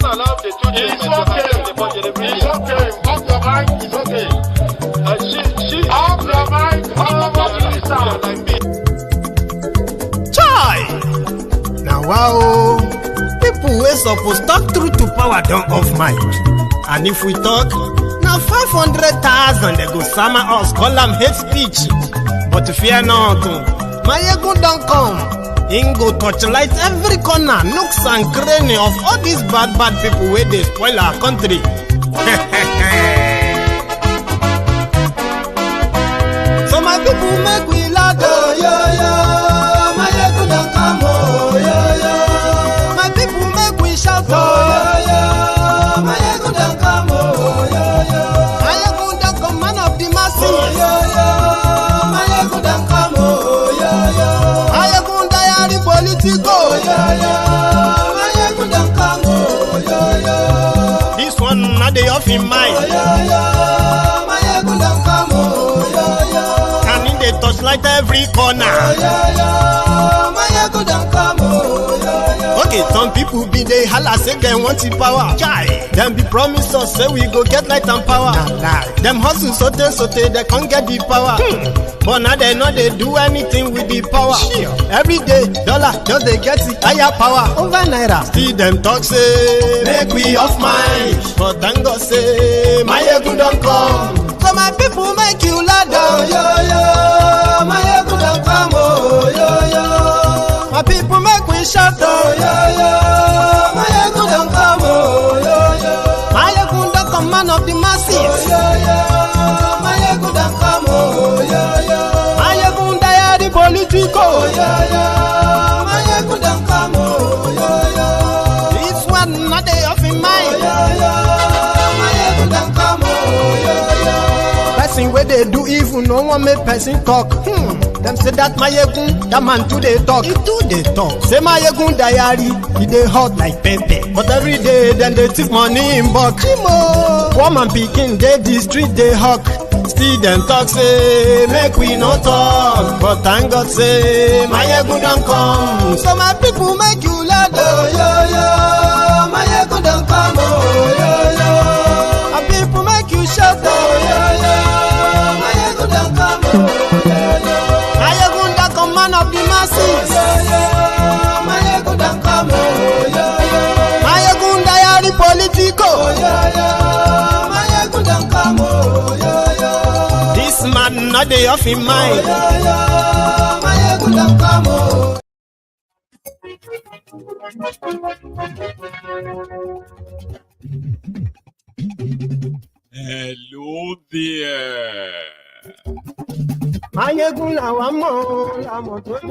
Allow the two It's okay. It's okay. Off your mic. It's okay. Off your mic. Chai! Now wow, people wey suppose talk truth to power don off mic. And if we talk, now 500,000 they go sama us, call them hate speech. But fear not, my ego don't come. Him go torchlight every corner, nooks and cranny of all these bad people where they spoil our country. So my people make we laugh, oh, yo. My ego don't come, oh, yo. My people make we shout, oh, yo. My ego don't come, oh, yo. My ego don't come, man of the masses, oh, yo. My ego don't come, oh, yo. My ego diary politico, yo. My ego don't come, oh, yo. This one not the off in mind, oh, yo. My ego don't come, oh, yo. And in the touchlight every corner, oh, yo. My ego don't come, oh, yo. Okay, some people be they holla say they want the power. Chai, them be promise us say we go get light and power. Nah. Them hustle sote they can't get the power. But now they know they do anything with the power. Sure. Every day, dollar just they get the higher power over naira. Still them talk say make we off mind. But thank God say my ego don't come. So my people make you ladder, oh, yo. My ego don't come, oh, yo. My people make we shout, oh, yo. My ego don't come, oh, yo. My ego don't come, man of the masses, oh, yo. My ego don't come, oh, yo. My ego diary politico, oh, yo. My ego don't come, oh, yo. This one not they off in mind, oh, yo. My ego don't come, oh, yo. Person where they do evil, no one make person talk. Them say that my egun, that man too they talk. He too they talk. Say my egun diary, he they hot like pepper. But every day then they take money in bulk. Woman picking, they the street they hawk. Still them talk say make we no talk. But thank God say my egun don't come. So my people make you laugh, oh, yo. My egun don't come, oh, yo. My people make you shout, oh, yo. My egun don't come, oh, yo. Man of the masses, oh, yeah. My ego don't come, oh, yeah. My ego diary politico, oh, yeah. My ego don't come, oh, yeah. This man not the off in mind, oh, yeah. My ego don't come, oh. Hello there. Mayegun la wa mo la mo to do.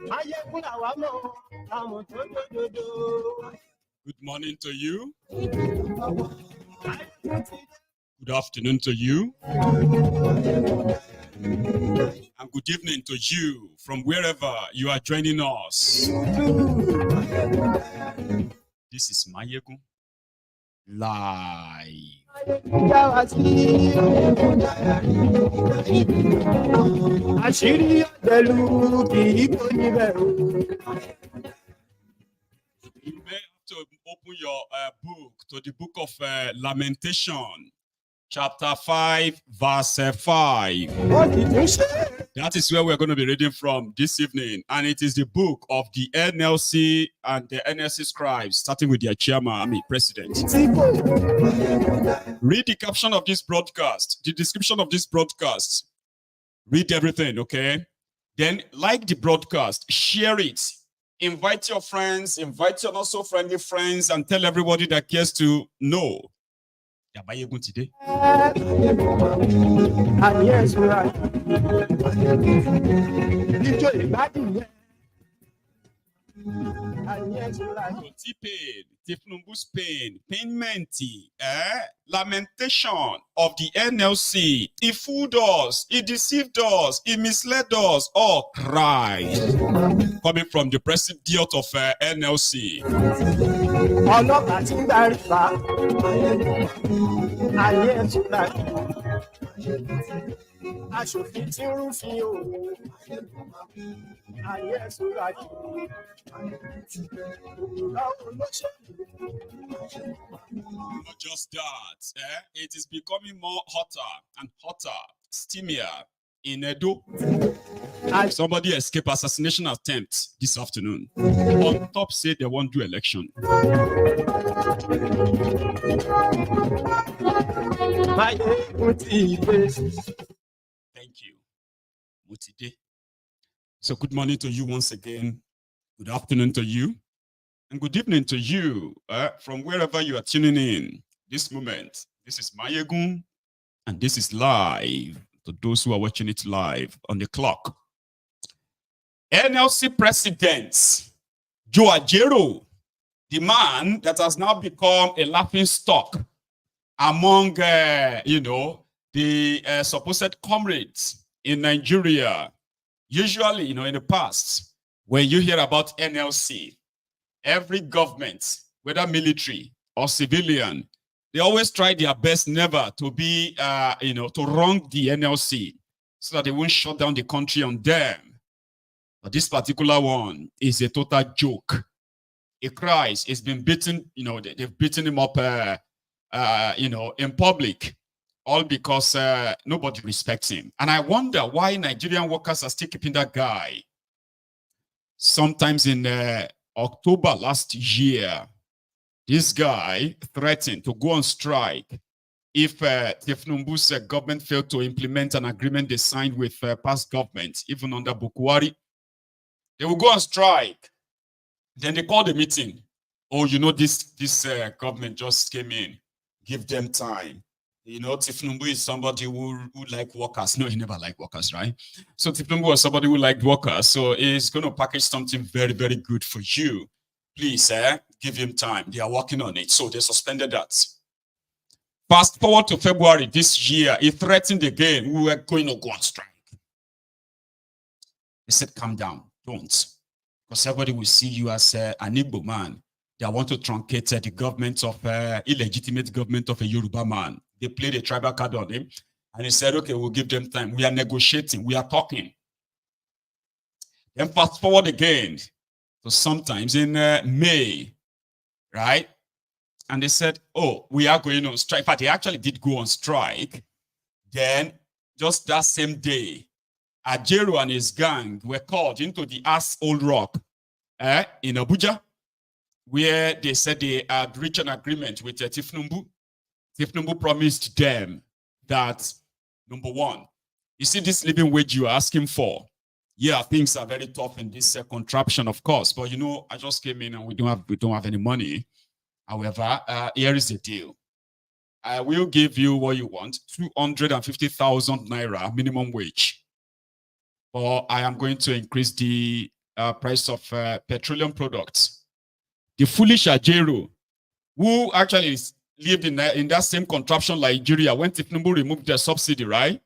Mayegun la wa mo la mo to do. Good morning to you. Good afternoon to you. And good evening to you from wherever you are joining us. This is Mayegun Live. You may have to open your book to the book of Lamentations, chapter 5, verse 5. That is where we're going to be reading from this evening. And it is the book of the NLC and the NLC scribes, starting with their chairman, president. Read the caption of this broadcast, the description of this broadcast. Read everything, okay? Then like the broadcast, share it. Invite your friends, invite your not so friendly friends, and tell everybody that cares to know. Today. Thiefnubu's pain, painmenti, lamentation of the NLC. He fooled us, he deceived us, he misled us. Oh, Christ. Coming from the president of NLC. aṣòfin tí ń rúfin o ayé ẹ̀sùn rájò òwúrọ̀ olóṣèlú. Not just that, it is becoming more hotter and hotter, steamier in Edo. Somebody escaped assassination attempt this afternoon. On top say they won't do election. Thank you. Mutide. So good morning to you once again. Good afternoon to you. And good evening to you from wherever you are tuning in this moment. This is Mayegun, and this is live to those who are watching it live on the clock. NLC President Ajaero, the man that has now become a laughing stock among, the supposed comrades in Nigeria. Usually, in the past, when you hear about NLC, every government, whether military or civilian, they always try their best never to be, to wrong the NLC so that they won't shut down the country on them. But this particular one is a total joke. He cries. He's been beaten, they've beaten him up, in public, all because nobody respects him. And I wonder why Nigerian workers are still keeping that guy. Sometimes in October last year, this guy threatened to go on strike if Thiefnubu's government failed to implement an agreement they signed with past governments, even under Bukwari. They will go on strike. Then they call the meeting. Oh, this government just came in. Give them time. Thiefnubu is somebody who like workers. No, he never liked workers, right? So Thiefnubu was somebody who liked workers. So he's going to package something very, very good for you. Please, give him time. They are working on it. So they suspended that. Fast forward to February this year, he threatened again. We were going to go on strike. He said, calm down. Don't. Because everybody will see you as an Igbo man. They want to truncate the government of illegitimate government of a Yoruba man. They played a tribal card on him. And he said, okay, we'll give them time. We are negotiating. We are talking. Then fast forward again. So sometimes in May, right? And they said, oh, we are going on strike. But they actually did go on strike. Then just that same day, Ajaero and his gang were called into the Old Rock in Abuja, where they said they had reached an agreement with Thiefnubu. Thiefnubu promised them that, number one, you see this living wage you are asking for. Yeah, things are very tough in this contraption, of course. But I just came in and we don't have any money. However, here is the deal. I will give you what you want, 250,000 naira minimum wage. Or I am going to increase the price of petroleum products. The foolish Ajaero, who actually lived in that same contraption like Nigeria when Thiefnubu removed the subsidy, right?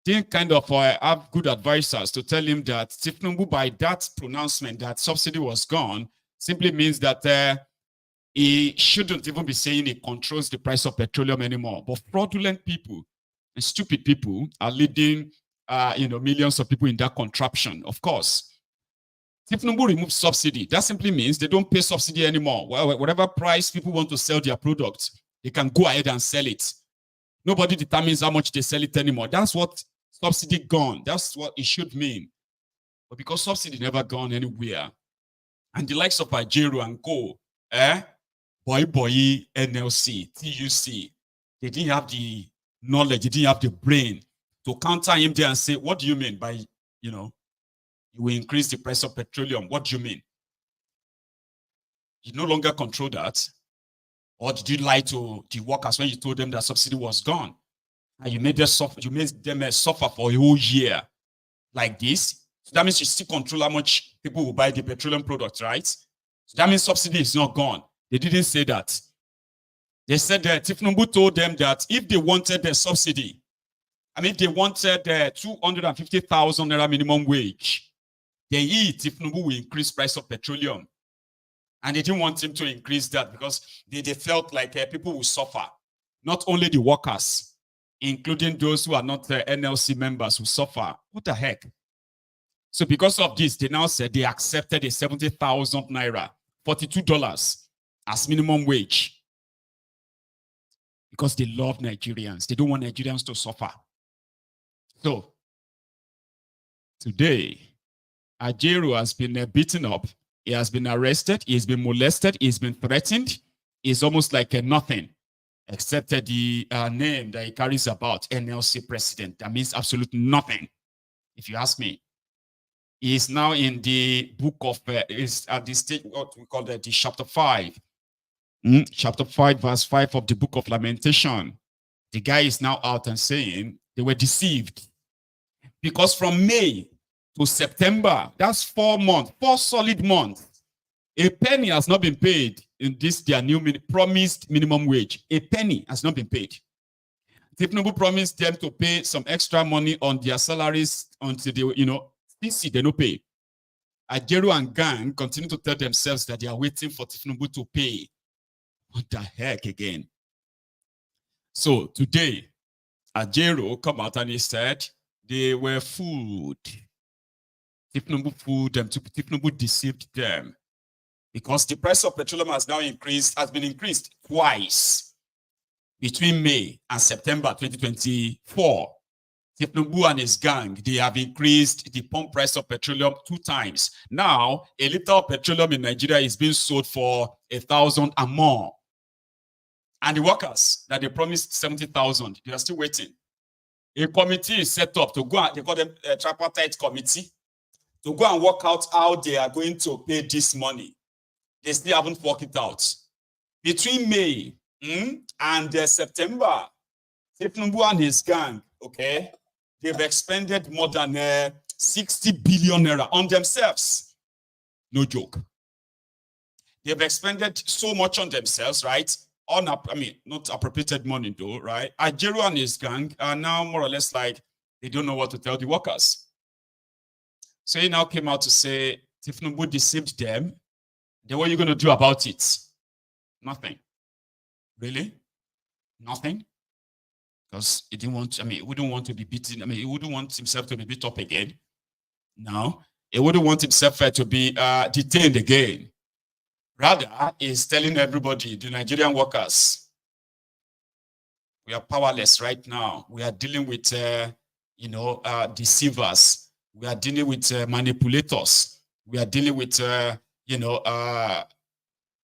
Didn't kind of have good advisors to tell him that Thiefnubu, by that pronouncement that subsidy was gone, simply means that he shouldn't even be saying he controls the price of petroleum anymore. But fraudulent people and stupid people are leading millions of people in that contraption, of course. Thiefnubu removes subsidy. That simply means they don't pay subsidy anymore. Well, whatever price people want to sell their products, they can go ahead and sell it. Nobody determines how much they sell it anymore. That's what subsidy gone. That's what it should mean. But because subsidy never gone anywhere, and the likes of Ajaero and Co, boy, NLC, TUC, they didn't have the knowledge, they didn't have the brain to counter him there and say, what do you mean by, you will increase the price of petroleum? What do you mean? You no longer control that? Or did you lie to the workers when you told them that subsidy was gone? And you made them suffer for a whole year like this? So that means you still control how much people will buy the petroleum products, right? So that means subsidy is not gone. They didn't say that. They said that Thiefnubu told them that if they wanted the subsidy, they wanted 250,000 naira minimum wage, then Thiefnubu will increase price of petroleum. And they didn't want him to increase that because they felt like people will suffer. Not only the workers, including those who are not NLC members, who suffer. What the heck? So because of this, they now said they accepted a 70,000 naira, $42 as minimum wage. Because they love Nigerians. They don't want Nigerians to suffer. So, today, Ajaero has been beaten up. He has been arrested. He has been molested. He has been threatened. He's almost like a nothing, except the name that he carries about, NLC president. That means absolutely nothing, if you ask me. He is now in the book of, is at the stage, what we call the chapter 5. Chapter 5, verse 5 of the book of Lamentation. The guy is now out and saying they were deceived. Because from May to September, that's 4 months, 4 solid months. A penny has not been paid in this, their new promised minimum wage. A penny has not been paid. Thiefnubu promised them to pay some extra money on their salaries until they, they don't pay. Ajaero and gang continue to tell themselves that they are waiting for Thiefnubu to pay. What the heck again? So today, Ajaero come out and he said they were fooled. Thiefnubu fooled them. Thiefnubu deceived them. Because the price of petroleum has been increased twice between May and September 2024. Thiefnubu and his gang, they have increased the pump price of petroleum 2 times. Now, a liter of petroleum in Nigeria is being sold for 1,000 and more. And the workers that they promised 70,000, they are still waiting. A committee is set up to go and, they call them a tripartite committee, to go and work out how they are going to pay this money. They still haven't worked it out. Between May and September, Thiefnubu and his gang, okay, they've expended more than 60 billion naira on themselves. No joke. They've expended so much on themselves, right? Not appropriated money though, right? Ajaero and his gang are now more or less like, they don't know what to tell the workers. So he now came out to say, Thiefnubu deceived them. Then what are you going to do about it? Nothing. Really? Nothing? Because he didn't want, he wouldn't want to be beaten. He wouldn't want himself to be beat up again. No. He wouldn't want himself to be detained again. Rather, he's telling everybody, the Nigerian workers, we are powerless right now. We are dealing with, deceivers. We are dealing with manipulators. We are dealing with,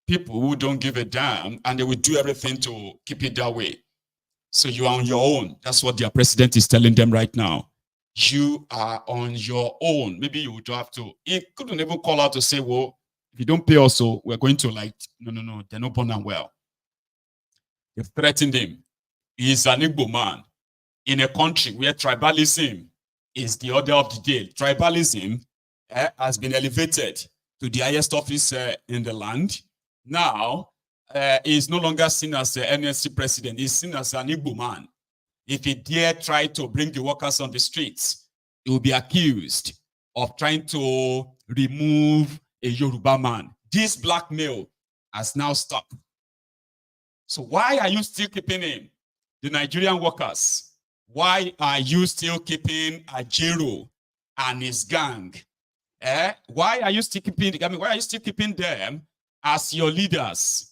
people who don't give a damn, and they will do everything to keep it that way. So you are on your own. That's what their president is telling them right now. You are on your own. Maybe you would have to. He couldn't even call out to say, well, if you don't pay also, we're going to no, they're not born and well. They've threatened him. He's an Igbo man in a country where tribalism is the order of the day. Tribalism has been elevated to the highest office in the land. Now, he is no longer seen as the NLC president. He's seen as an Igbo man. If he dare try to bring the workers on the streets, he will be accused of trying to remove a Yoruba man. This blackmail has now stopped. So why are you still keeping him? The Nigerian workers, why are you still keeping Ajaero and his gang? Why are you still keeping, why are you still keeping them as your leaders?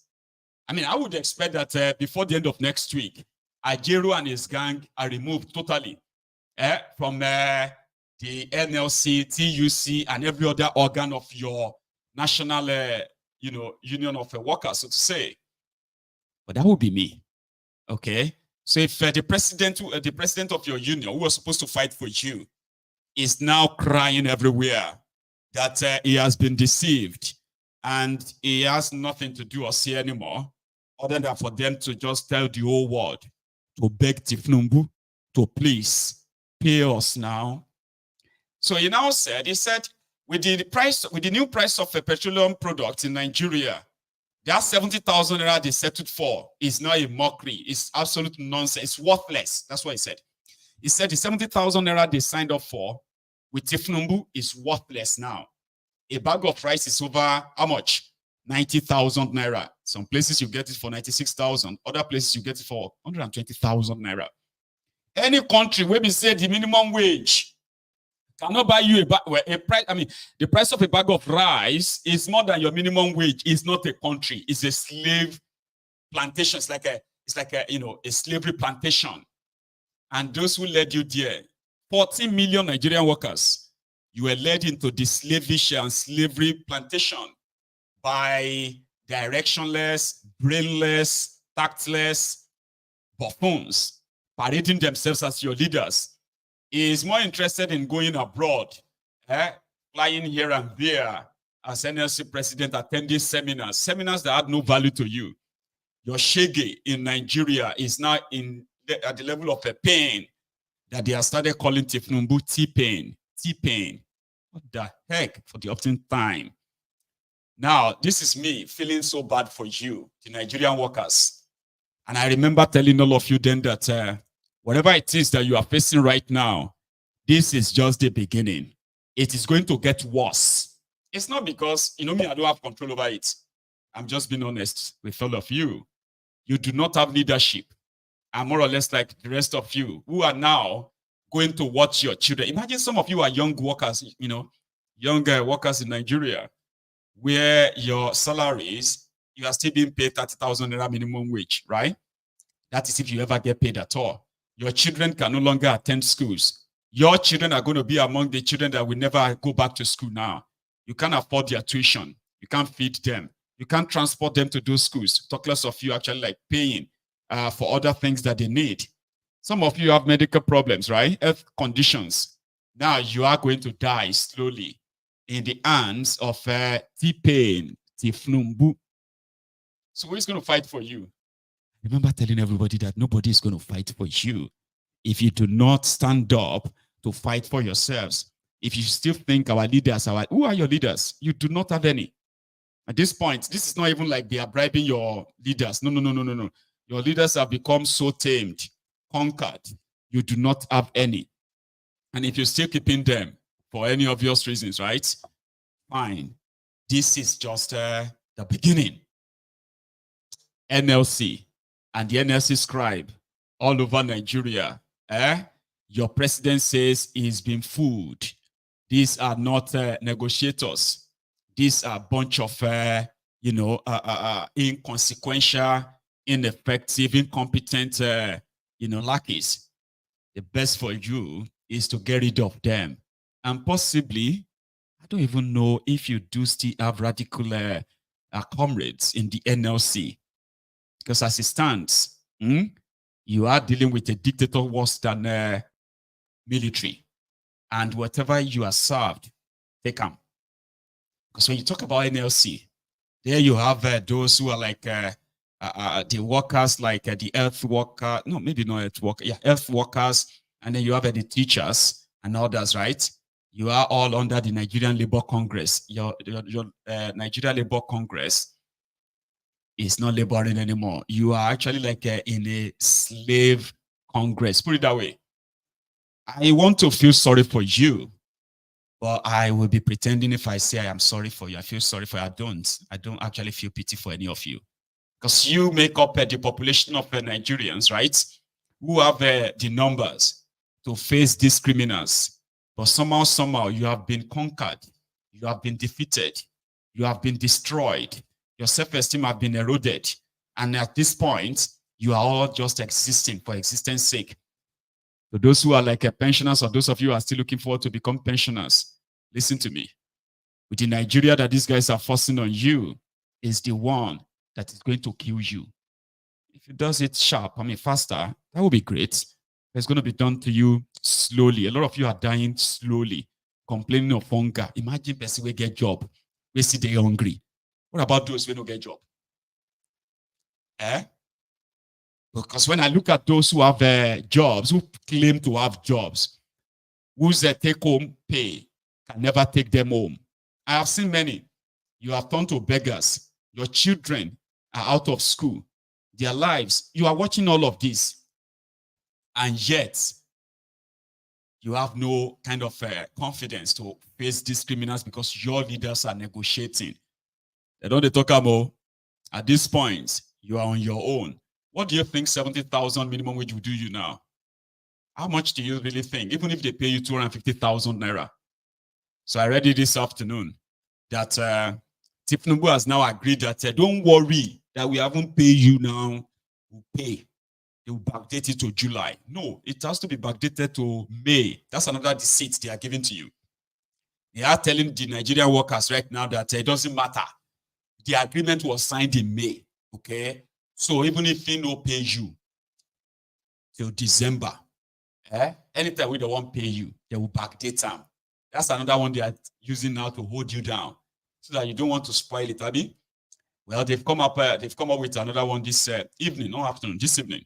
I would expect that before the end of next week, Ajaero and his gang are removed totally from the NLC, TUC, and every other organ of your national, union of workers, so to say. But that would be me, okay? So if the president of your union, who was supposed to fight for you, is now crying everywhere that he has been deceived and he has nothing to do or see anymore, other than for them to just tell the whole world to beg Thiefnubu to please pay us now. So he now said, with the new price of a petroleum product in Nigeria, that 70,000 naira they settled for is now a mockery. It's absolute nonsense. It's worthless. That's what he said. He said the 70,000 naira they signed up for with Thiefnubu is worthless now. A bag of rice is over how much? 90,000 naira. Some places you get it for 96,000. Other places you get it for 120,000 naira. Any country where we say the minimum wage cannot buy you a price. I mean, the price of a bag of rice is more than your minimum wage. It's not a country. It's a slave plantation. It's like a slavery plantation. And those who led you there, 14 million Nigerian workers, you were led into the slavish and slavery plantation by directionless, brainless, tactless buffoons parading themselves as your leaders. He is more interested in going abroad, flying here and there as NLC president, attending seminars that had no value to you. Your shege in Nigeria is now at the level of a pain that they have started calling Thiefnubu T-pain. T-pain. What the heck for the optimum time? Now, this is me feeling so bad for you, the Nigerian workers. And I remember telling all of you then that whatever it is that you are facing right now, this is just the beginning. It is going to get worse. It's not because, me, I don't have control over it. I'm just being honest with all of you. You do not have leadership. I'm more or less like the rest of you who are now going to watch your children. Imagine some of you are young workers, young workers in Nigeria, where your salaries, you are still being paid 30,000 naira minimum wage, right? That is if you ever get paid at all. Your children can no longer attend schools. Your children are going to be among the children that will never go back to school now. You can't afford their tuition. You can't feed them. You can't transport them to those schools. Talk less of you actually like paying for other things that they need. Some of you have medical problems, right? Health conditions. Now you are going to die slowly in the hands of T-pain, Thiefnubu. So who is going to fight for you? Remember telling everybody that nobody is going to fight for you if you do not stand up to fight for yourselves. If you still think our leaders are, who are your leaders? You do not have any. At this point, this is not even like they are bribing your leaders. No. Your leaders have become so tamed, conquered. You do not have any. And if you're still keeping them for any obvious reasons, right? Fine. This is just the beginning. NLC and the NLC scribe all over Nigeria. Your president says he's been fooled. These are not negotiators. These are a bunch of, inconsequential, ineffective, incompetent, lackeys. The best for you is to get rid of them. And possibly, I don't even know if you do still have radical comrades in the NLC. Because as it stands, you are dealing with a dictator worse than military. And whatever you are served, take them. Because when you talk about NLC, there you have those who are like the workers, like the health worker, no, maybe not health worker, yeah, health workers, and then you have the teachers and others, right? You are all under the Nigerian Labour Congress. Your Nigerian Labour Congress is not laboring anymore. You are actually like in a slave Congress. Put it that way. I want to feel sorry for you, but I will be pretending if I say I am sorry for you. I feel sorry for you. I don't actually feel pity for any of you. Because you make up the population of Nigerians, right? Who have the numbers to face these criminals. But somehow, you have been conquered. You have been defeated. You have been destroyed. Your self-esteem have been eroded. And at this point, you are all just existing for existence sake. So those who are like pensioners, or those of you who are still looking forward to become pensioners, listen to me. With the Nigeria that these guys are forcing on you is the one that is going to kill you. If it does it sharp, faster, that would be great. It's going to be done to you slowly. A lot of you are dying slowly, complaining of hunger. Imagine person will get job, we see they hungry. What about those who don't get job? Because when I look at those who have jobs, who claim to have jobs, whose take-home pay can never take them home. I have seen many. You have turned to beggars. Your children are out of school. Their lives, you are watching all of this. And yet, you have no kind of confidence to face these criminals because your leaders are negotiating. They don't talk about, at this point, you are on your own. What do you think 70,000 minimum wage will do you now? How much do you really think? Even if they pay you 250,000 naira. So I read it this afternoon that Thiefnubu has now agreed that don't worry that we haven't paid you now. We'll pay. They will backdate it to July. No, it has to be backdated to May. That's another deceit they are giving to you. They are telling the Nigerian workers right now that it doesn't matter. The agreement was signed in May. Okay. So even if they no pay you till December, anytime we don't want to pay you, they will backdate them. That's another one they are using now to hold you down so that you don't want to spoil it, Abby. Well, they've come up with another one this evening, not afternoon, this evening.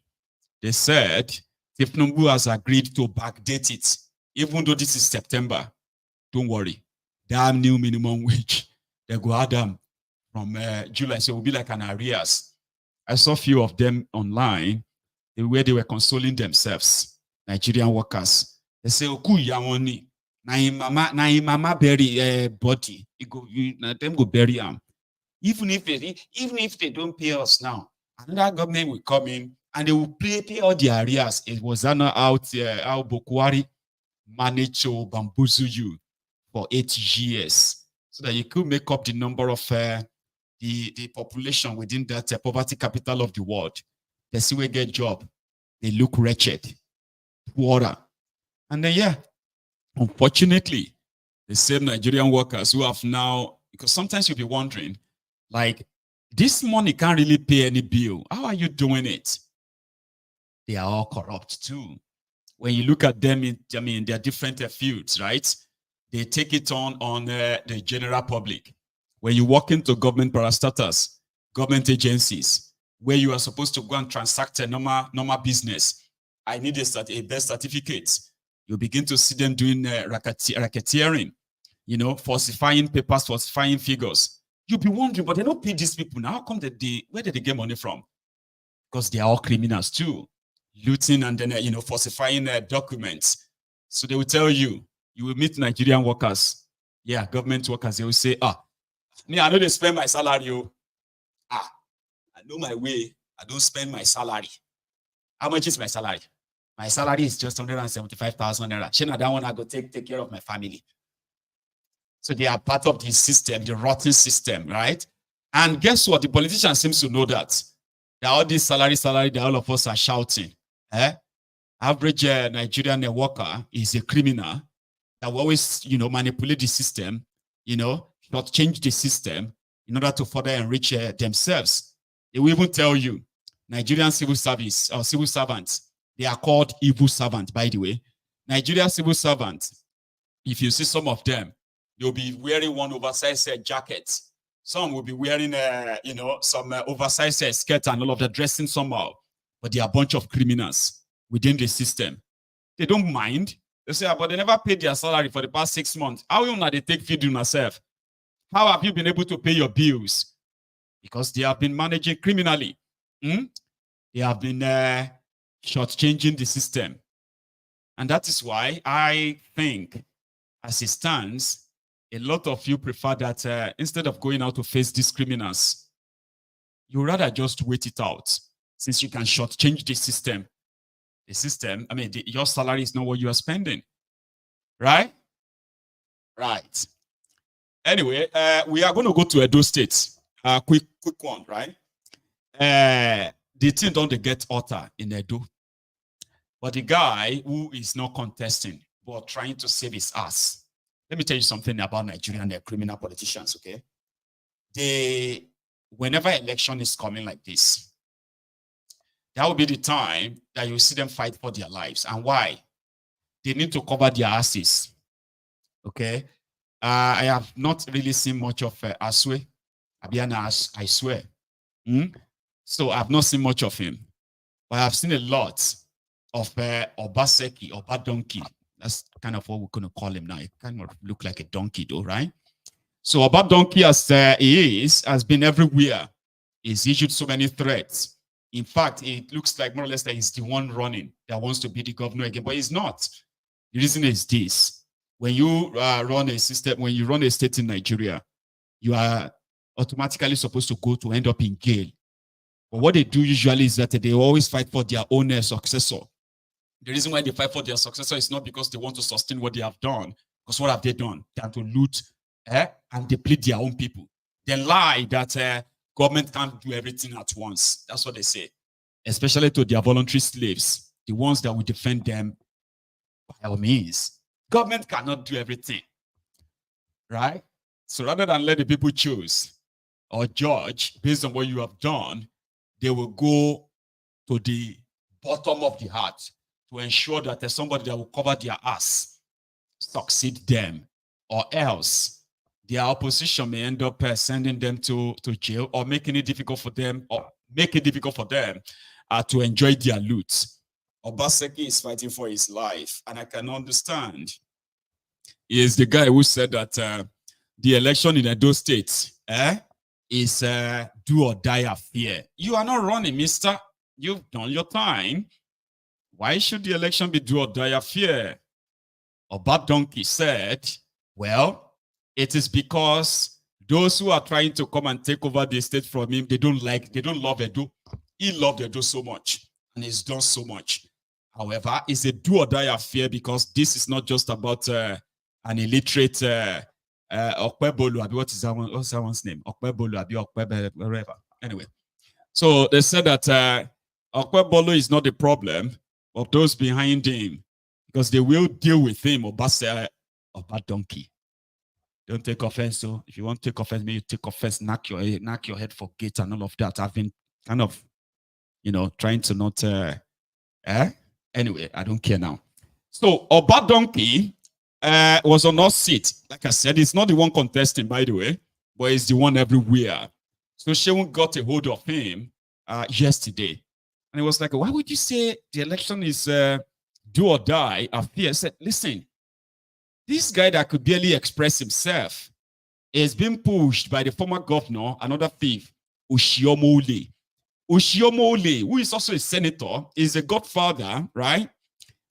They said Thiefnubu has agreed to backdate it, even though this is September. Don't worry. Damn new minimum wage. They go add them from July, so it will be like an arrears. I saw a few of them online where they were consoling themselves, Nigerian workers. They say, "Oku yawoni, na mama bury body. Them go bury them. Even if they don't pay us now, another government will come in and they will pay all the arrears." It was not out how Bokwari managed to bamboozle you for 8 years so that you could make up the number of the population within that poverty capital of the world. They see we get job, they look wretched, poorer. And then, unfortunately, the same Nigerian workers who have now, because sometimes you'll be wondering, like, this money can't really pay any bill. How are you doing it? They are all corrupt too. When you look at them, they're different fields, right? They take it on the general public. When you walk into government parastatals, government agencies, where you are supposed to go and transact a normal business, I need a birth certificate. You begin to see them doing racketeering, falsifying papers, falsifying figures. You'll be wondering, but they don't pay these people now. How come where did they get money from? Because they are all criminals too, looting and then falsifying documents. So they will tell you will meet Nigerian workers, government workers. They will say, me, I know they spend my salary. I know my way. I don't spend my salary. How much is my salary? My salary is just 175,000 naira. Shana, that one I go take care of my family. So they are part of the system, the rotten system, right? And guess what? The politician seems to know that all this salary, that all of us are shouting. Average Nigerian worker is a criminal that will always, manipulate the system, not change the system in order to further enrich themselves. They will even tell you, Nigerian civil service or civil servants, they are called evil servants, by the way. Nigerian civil servants, if you see some of them, they'll be wearing one oversized jacket. Some will be wearing, some oversized skirt and all of that, dressing somehow. But they are a bunch of criminals within the system. They don't mind. They say, but they never paid their salary for the past 6 months. How will they take feed you yourself? How have you been able to pay your bills? Because they have been managing criminally. They have been shortchanging the system. And that is why I think, as it stands, a lot of you prefer that instead of going out to face these criminals, you rather just wait it out, since you can shortchange the system. The system, your salary is not what you are spending. Right? Right. Anyway, we are going to go to Edo State. Quick one, right? The thing don't get utter in Edo. But the guy who is not contesting, but trying to save his ass. Let me tell you something about Nigerian criminal politicians, okay? Whenever election is coming like this, that will be the time that you see them fight for their lives. And why? They need to cover their asses. Okay? I have not really seen much of Aswe. Abiana, I swear. So I've not seen much of him. But I've seen a lot of Obaseki, Obadonkey. That's kind of what we're going to call him now. It kind of look like a donkey though, right? So Obadonkey, as he has been everywhere. He's issued so many threats. In fact, it looks like more or less that he's the one running that wants to be the governor again, but he's not. The reason is this. When you run a system, when you run a state in Nigeria, you are automatically supposed to end up in jail. But what they do usually is that they always fight for their own successor. The reason why they fight for their successor is not because they want to sustain what they have done. Because what have they done? They have to loot and deplete their own people. They lie that government can't do everything at once. That's what they say. Especially to their voluntary slaves, the ones that will defend them by all means. Government cannot do everything. Right? So rather than let the people choose or judge based on what you have done, they will go to the bottom of the heart to ensure that there's somebody that will cover their ass, succeed them, or else their opposition may end up sending them to jail or making it difficult for them to enjoy their loot. Obaseki is fighting for his life, and I can understand. He is the guy who said that the election in Edo State is do or die affair. You are not running, mister. You've done your time. Why should the election be do or die affair? Obadonkey said, well, it is because those who are trying to come and take over the state from him, they don't love Edo. He loved Edo so much, and he's done so much. However, it's a do or die affair because this is not just about an illiterate Okpebolu. What's that one's name? Okpebolu, whatever. Anyway, so they said that Okpebolu is not the problem of those behind him, because they will deal with him. Obadonkey. Don't take offense. So if you want to take offense, maybe you take offense, knock your head for gate and all of that. I've been kind of, trying to not. Anyway, I don't care now. So Obadonkey was on our seat. Like I said, it's not the one contesting, by the way, but it's the one everywhere. So Shewun got a hold of him yesterday. And it was like, why would you say the election is do or die affair? I said, listen, this guy that could barely express himself is being pushed by the former governor, another thief, Oshiomhole. Oshiomhole, who is also a senator, is a godfather, right?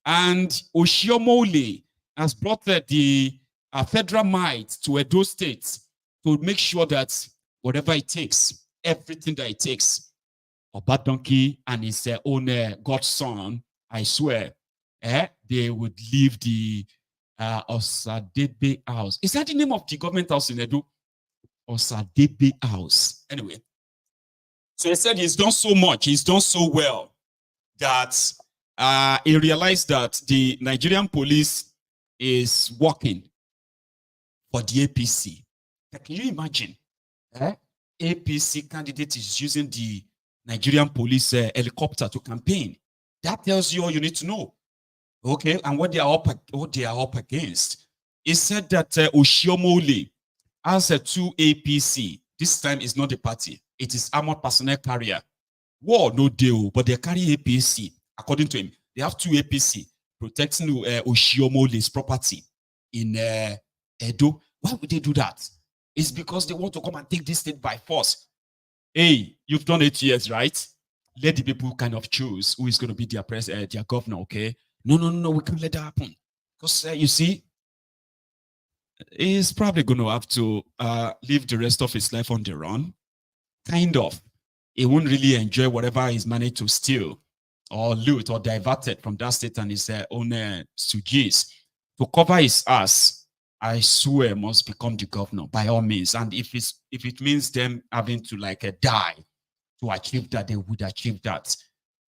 And Oshiomhole has brought the federal might to Edo State to make sure that whatever it takes, everything that it takes, Obadonkey and his own godson, I swear, they would leave the Osadebe House. Is that the name of the government house in Edo? Osadebe House. Anyway, so he said he's done so much, he's done so well, that he realized that the Nigerian police is working for the APC. Can you imagine? APC candidate is using the Nigerian police helicopter to campaign. That tells you all you need to know. Okay, and what they are up against. He said that Oshiomhole has a 2 APC. This time is not the party. It is armored personnel carrier. War, no deal, but they carry APC. According to him, they have 2 APC protecting Oshiomhole's property in Edo. Why would they do that? It's because they want to come and take this state by force. Hey, you've done 8 years, right? Let the people kind of choose who is going to be their governor, okay? No, we can't let that happen. Because you see, he's probably going to have to live the rest of his life on the run. Kind of. He won't really enjoy whatever he's managed to steal or loot or diverted from that state and his own sujis. To cover his ass, I swear, must become the governor by all means. And if it means them having to die to achieve that, they would achieve that.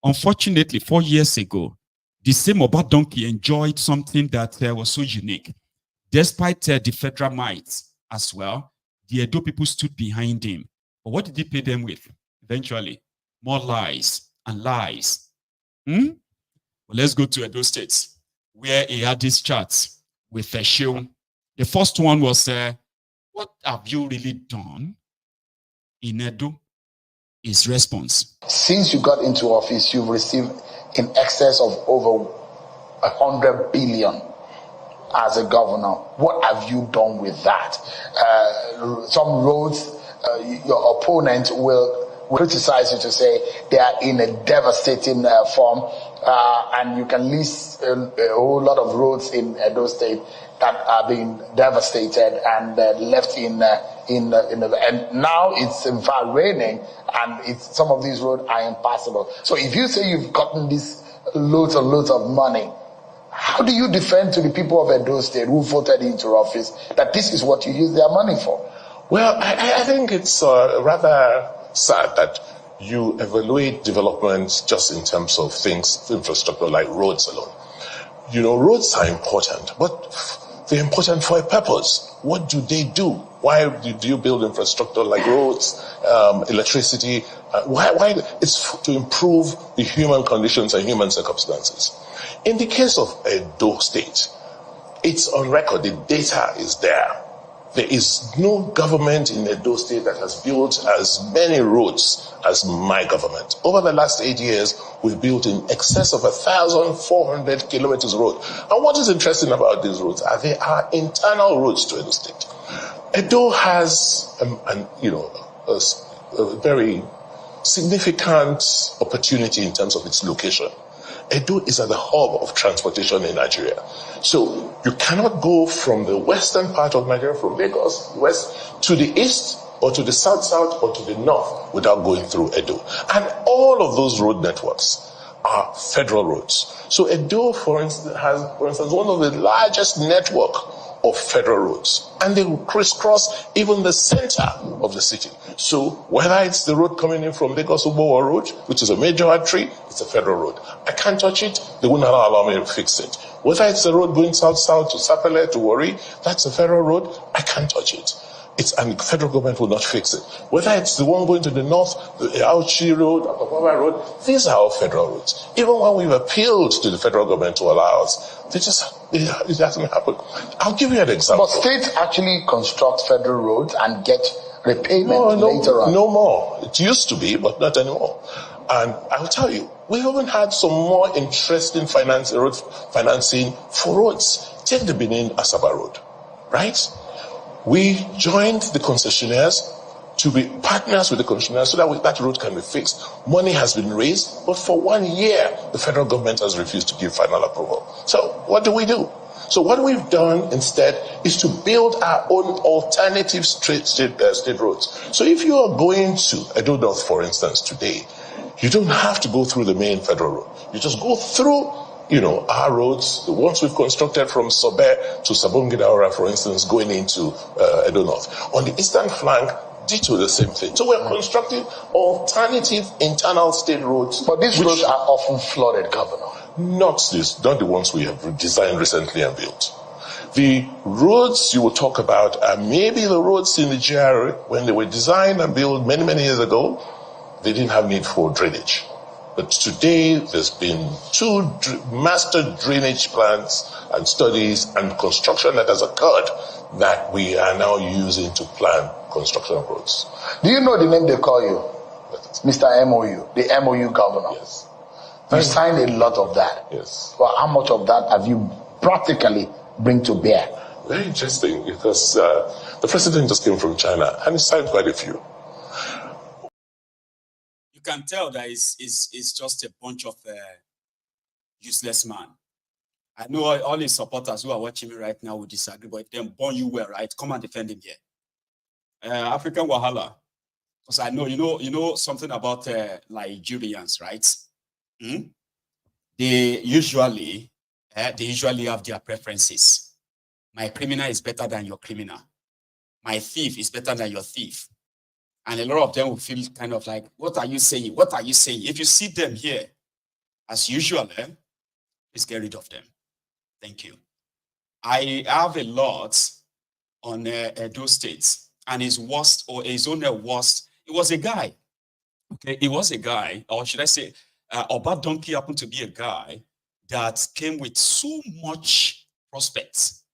Unfortunately, 4 years ago, the same Obadonkey enjoyed something that was so unique. Despite the federal might as well, the Edo people stood behind him. But what did he pay them with? Eventually, more lies and lies. Well, let's go to Edo State, where he had this chat with Shewun. The first one was, what have you really done in Edo? His response. Since you got into office, you've received in excess of over 100 billion as a governor. What have you done with that? Some roads, your opponent will criticize you to say they are in a devastating form, and you can list a whole lot of roads in Edo State that are being devastated and left in and now it's in fact raining, and some of these roads are impassable. So if you say you've gotten this loads and loads of money. How do you defend to the people of Edo State who voted into office that this is what you use their money for? Well, I think it's rather sad that you evaluate development just in terms of things, infrastructure like roads alone. You know, roads are important, but they're important for a purpose. What do they do? Why do you build infrastructure like roads, electricity? Why? It's to improve the human conditions and human circumstances. In the case of Edo State, it's on record. The data is there. There is no government in Edo State that has built as many roads as my government. Over the last 8 years, we've built in excess of 1,400 kilometers of road. And what is interesting about these roads are they are internal roads to Edo State. Edo has a very significant opportunity in terms of its location. Edo is at the hub of transportation in Nigeria. So you cannot go from the western part of Nigeria, from Lagos west, to the east, or to the south, or to the north without going through Edo. And all of those road networks are federal roads. So Edo, for instance, has one of the largest network of federal roads. And they crisscross even the center of the city. So whether it's the road coming in from Lagos Obowo Road, which is a major artery, it's a federal road. I can't touch it, they wouldn't allow me to fix it. Whether it's the road going south-south to Sapele, to Warri, that's a federal road, I can't touch it. And the federal government will not fix it. Whether it's the one going to the north, the Auchi Road, Akopaba Road, these are all federal roads. Even when we've appealed to the federal government to allow us, it hasn't happened. I'll give you an example. But states actually construct federal roads and get repayment later on. No more. It used to be, but not anymore. And I'll tell you, we've even had some more interesting road financing for roads. Take the Benin Asaba Road, right? We joined the concessionaires to be partners with the concessionaires so that that road can be fixed. Money has been raised, but for 1 year, the federal government has refused to give final approval. So what do we do? So what we've done instead is to build our own alternative state roads. So if you are going to Edo North, for instance, today, you don't have to go through the main federal road. You just go through our roads, the ones we've constructed from Sobe to Sabongidaura, for instance, going into Edo North. On the eastern flank, ditto the same thing. So we're constructing alternative internal state roads. But these roads are often flooded, Governor. Not the ones we have designed recently and built. The roads you will talk about are maybe the roads in the Ajaero when they were designed and built many, many years ago. They didn't have need for drainage. But today, there's been 2 master drainage plans and studies and construction that has occurred that we are now using to plan construction of roads. Do you know the name they call you? Mr. MOU, the MOU governor. Yes. You signed a lot of that. Yes. Well, how much of that have you practically bring to bear? Very interesting, because the president just came from China and he signed quite a few. You can tell that it's just a bunch of useless man. I know all his supporters who are watching me right now will disagree, but if they born you well, right? Come and defend him here. African Wahala. Because I know, you know something about Nigerians, right? They usually have their preferences. My criminal is better than your criminal. My thief is better than your thief. And a lot of them will feel kind of like, what are you saying? What are you saying? If you see them here, as usual, please get rid of them. Thank you. I have a lot on Edo State, and his worst, or his own worst, it was a guy. Okay, it was a guy, or should I say, Oba Donkey happened to be a guy that came with so much prospects.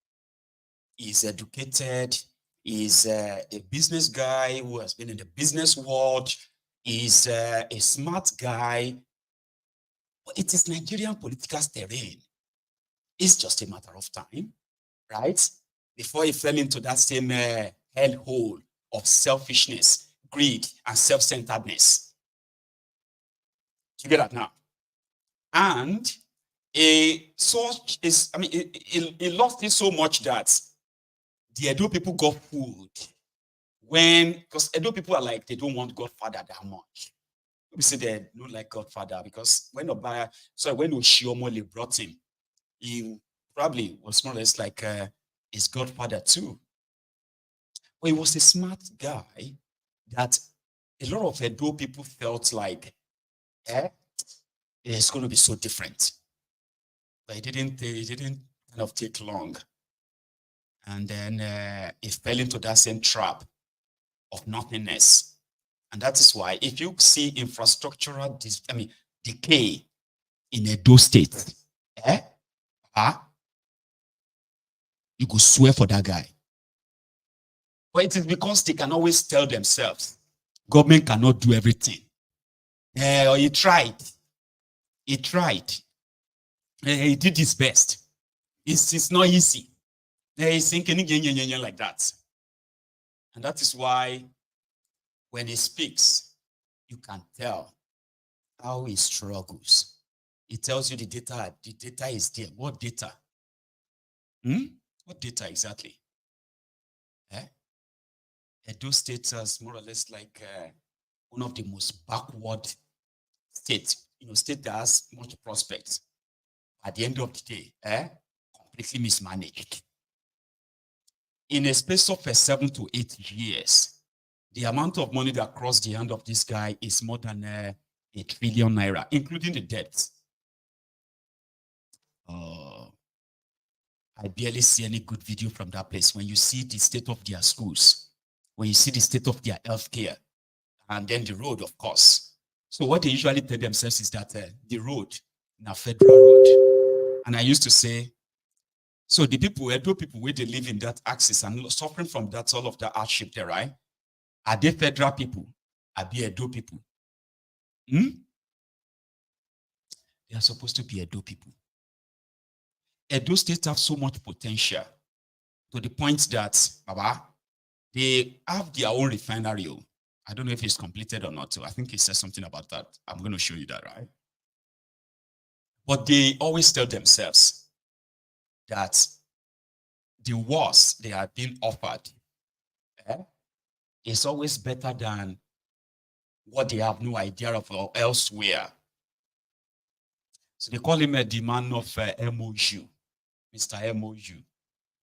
He's educated. He's a business guy who has been in the business world. He's a smart guy. But it is Nigerian political terrain. It's just a matter of time, right? Before he fell into that same hellhole of selfishness, greed, and self-centeredness. You get that now? And he lost it so much that the Edo people got fooled because Edo people are like, they don't want Godfather that much. We say they not like Godfather because when Oshiomhole brought him, he probably was more or less like his godfather too. But he was a smart guy that a lot of Edo people felt like, it's going to be so different. But it didn't kind of take long. And then he fell into that same trap of nothingness. And that is why if you see infrastructural decay in Edo State, you go swear for that guy. But it is because they can always tell themselves, government cannot do everything. Or he tried. He tried. He did his best. It's not easy. He's thinking like that. And that is why when he speaks, you can tell how he struggles. It tells you the data is there. What data? What data exactly? Edo State is more or less like one of the most backward states. State that has much prospects. At the end of the day, completely mismanaged. In a space of 7 to 8 years, the amount of money that crossed the hand of this guy is more than ₦1 trillion, including the debt. I barely see any good video from that place. When you see the state of their schools, when you see the state of their healthcare, and then the road, of course. So what they usually tell themselves is that the road, a federal road. And I used to say, so the people, Edo people, where they live in that axis and suffering from that, all of that hardship there, right? Are they federal people? Are they Edo people? They are supposed to be Edo people. Edo State have so much potential to the point that, Baba, they have their own refinery. I don't know if it's completed or not. So I think he says something about that. I'm going to show you that, right? But they always tell themselves that the worst they are being offered is always better than what they have no idea of elsewhere. So they call him the man of MOU, Mr. MOU.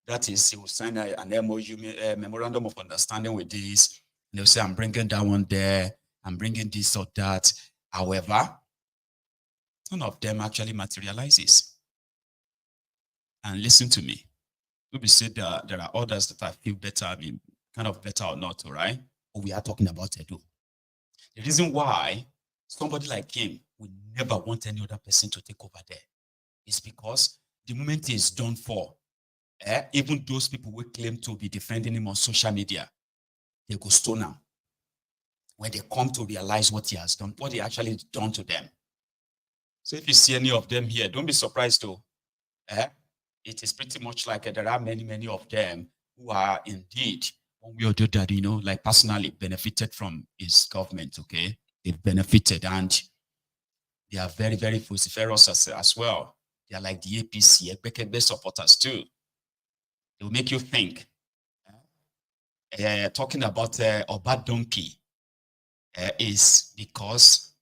That is, he will sign an MOU, memorandum of understanding with this. And they'll say, I'm bringing that one there, I'm bringing this or that. However, none of them actually materializes. And listen to me. Maybe say there are others that I feel better, kind of better or not, all right? But we are talking about Edo. The reason why somebody like him would never want any other person to take over there is because the moment he is done for, even those people who claim to be defending him on social media, they go stone him when they come to realize what he has done, what he actually done to them. So if you see any of them here, don't be surprised though. It is pretty much like there are many of them who are indeed, one way or the other, like personally benefited from his government, okay? They've benefited and they are very, very vociferous as well. They are like the APC, Ekbekebe supporters too. They will make you think. Talking about Obadonkey is because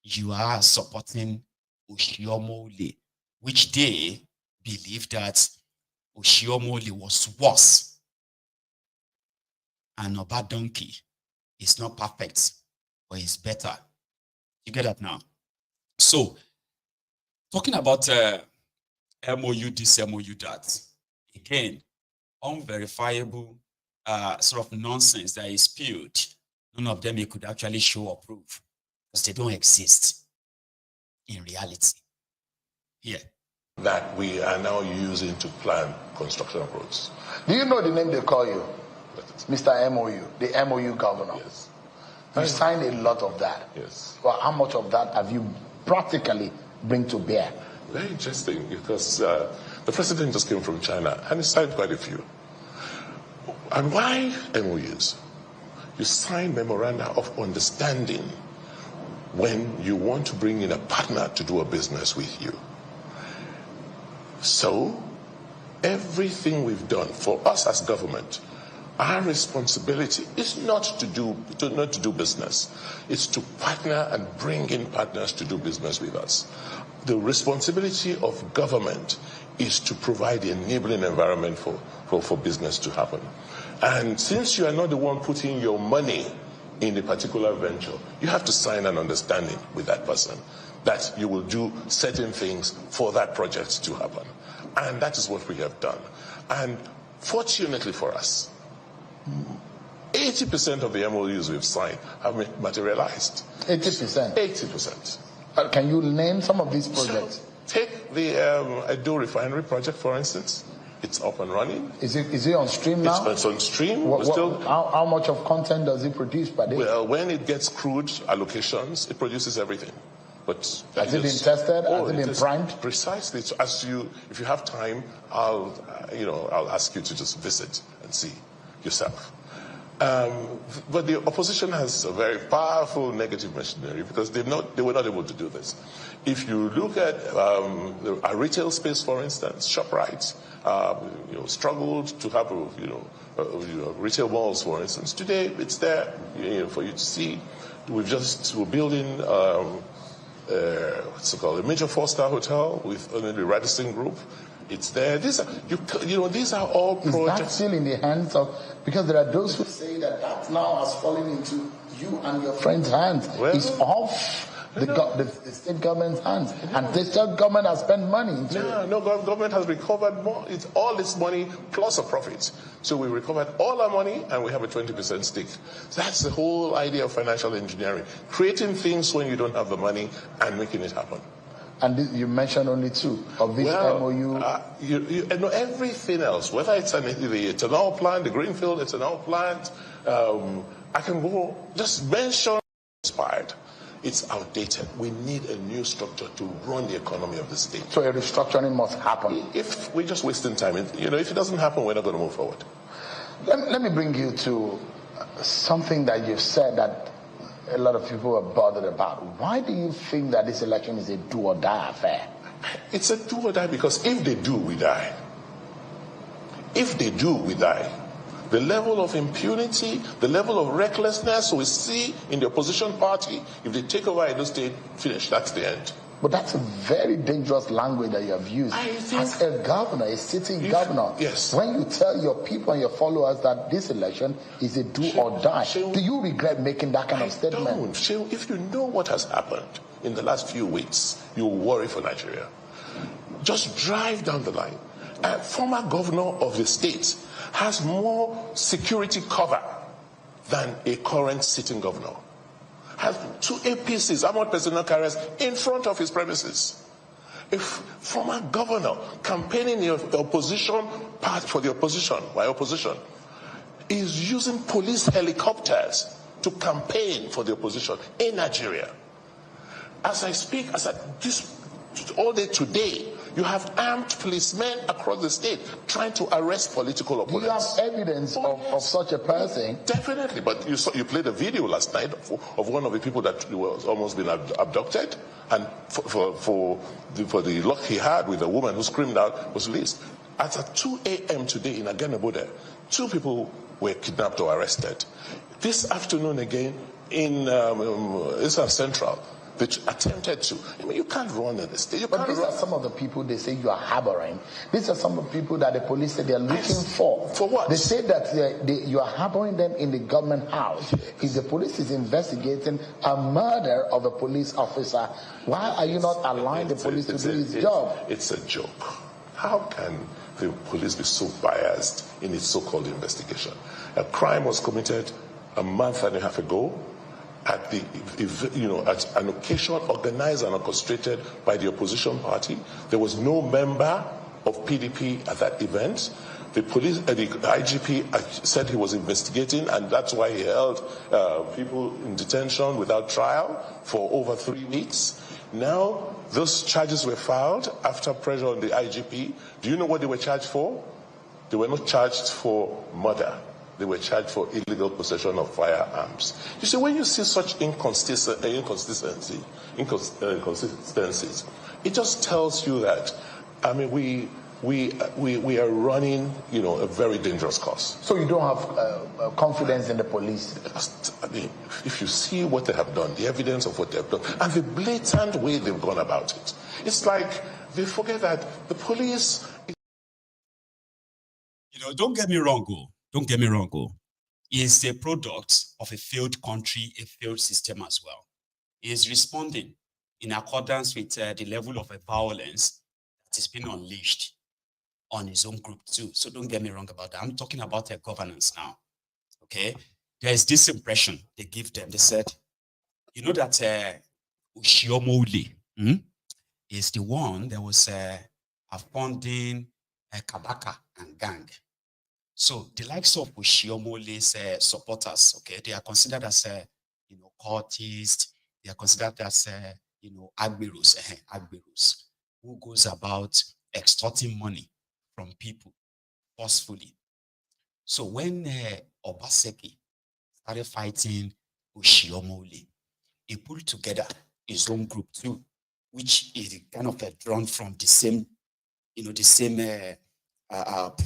you are supporting Oshiomhole, which they believe that Oshiomhole was worse. And Obadonkey is not perfect, but it's better. You get that now? So, talking about MOU this, MOU that, again, unverifiable sort of nonsense that is spewed. None of them you could actually show or prove because they don't exist in reality. Here. That we are now using to plan construction of roads. Do you know the name they call you? Mr. MOU, the MOU governor. Yes. You signed a lot of that. Yes. Well, how much of that have you practically bring to bear? Very interesting because the president just came from China and he signed quite a few. And why MOUs? You sign memoranda of understanding when you want to bring in a partner to do a business with you. So, everything we've done for us as government, Our responsibility is not to do business. It's to partner and bring in partners to do business with us. The responsibility of government is to provide the enabling environment for business to happen. And since you are not the one putting your money in a particular venture, you have to sign an understanding with that person that you will do certain things for that project to happen. And that is what we have done. And fortunately for us, 80% of the MOUs we've signed have materialized. 80%? 80%. Can you name some of these projects? So, take the Edo refinery project, for instance. It's up and running. Is it on stream now? It's on stream. How much of content does it produce per day? Well, when it gets crude allocations, it produces everything. But has it been tested? Has it been primed? Precisely. So if you have time, I'll ask you to just visit and see yourself. But the opposition has a very powerful negative machinery because they were not able to do this. If you look at our retail space, for instance, ShopRite, struggled to have retail malls, for instance. Today, it's there for you to see. We're building what's it called, a major 4-star hotel with only the Radisson Group. It's there. These are all projects. Is that still in the hands of? Because there are those who say that now has fallen into you and your friend's hands. Well, it's off the state government's hands, and the state government has spent money. No, government has recovered more. It's all its money plus a profit. So we recovered all our money, and we have a 20% stake. That's the whole idea of financial engineering: creating things when you don't have the money and making it happen. And you mentioned only two of these MOU. Everything else, whether it's the ethanol plant, the greenfield ethanol plant, I can go just mention expired. It's outdated. We need a new structure to run the economy of the state. So a restructuring must happen. If we're just wasting time, if it doesn't happen, we're not going to move forward. Let me bring you to something that you said that a lot of people are bothered about. Why do you think that this election is a do or die affair? It's a do or die because if they do, we die. If they do, we die. The level of impunity, the level of recklessness we see in the opposition party, if they take over Edo State, finish, that's the end. But that's a very dangerous language that you have used. As a governor, a sitting governor, yes. When you tell your people and your followers that this election is a do or die, do you regret making that kind of statement? Don't. If you know what has happened in the last few weeks, you'll worry for Nigeria. Just drive down the line. A former governor of the state has more security cover than a current sitting governor. Has 2 APCs, armored personnel carriers, in front of his premises. A former governor campaigning the opposition for the opposition, by opposition, is using police helicopters to campaign for the opposition in Nigeria. As I speak, all day today, you have armed policemen across the state trying to arrest political opponents. Do you have evidence of such a person? Definitely, but you played a video last night of one of the people that was almost been abducted, and for the luck he had with a woman who screamed out was released. At 2 a.m. today in Ajaero, 2 people were kidnapped or arrested. This afternoon again in South Central, which attempted to. You can't run in the state. But these are some of the people they say you are harboring. These are some of the people that the police say they are looking for. For what? They say that you are harboring them in the government house. If the police is investigating a murder of a police officer, why are you not allowing the police to do his job? It's a joke. How can the police be so biased in its so-called investigation? A crime was committed a month and a half ago at an occasion organized and orchestrated by the opposition party. There was no member of PDP at that event. The IGP said he was investigating, and that's why he held people in detention without trial for over 3 weeks. Now, those charges were filed after pressure on the IGP. Do you know what they were charged for? They were not charged for murder. They were charged for illegal possession of firearms. You see, when you see such inconsistencies, it just tells you that, we we are running, a very dangerous course. So you don't have confidence in the police? I mean, if you see what they have done, the evidence of what they've done, and the blatant way they've gone about it, it's like they forget that the police... Don't get me wrong, Don't get me wrong, It's a product of a failed country, a failed system as well. He is responding in accordance with the level of violence that is being unleashed on his own group too. So don't get me wrong about that. I'm talking about governance now. Okay, there is this impression they give them. They said, that Oshiomole is the one that was funding Kabaka and gang. So the likes of Oshiomole's supporters, okay, they are considered as cultists. They are considered as Agberos, who goes about extorting money from people forcefully. So when Obaseki started fighting Oshiomole, he put together his own group too, which is kind of drawn from the same,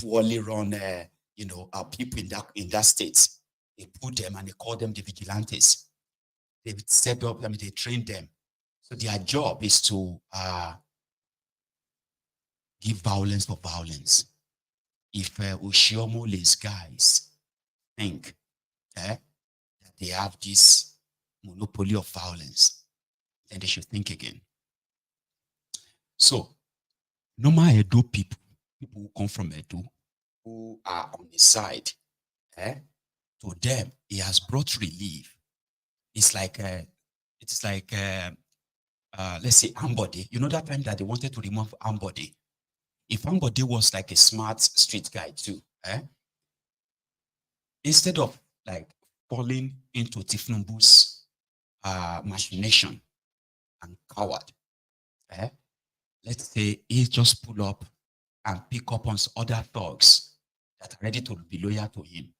poorly run, people in that state. They put them and they call them the Vigilantes. They set up, they train them. So their job is to give violence for violence. If Oshiomole's guys think that they have this monopoly of violence, then they should think again. So, normal Edo people who come from Edo, who are on his side, to them, he has brought relief. It's like, let's say Ambode. That time that they wanted to remove Ambode. If Ambode was like a smart street guy too, instead of falling into Thiefnubu's machination and coward, let's say he just pull up and pick up on other thugs that are ready to be loyal to him,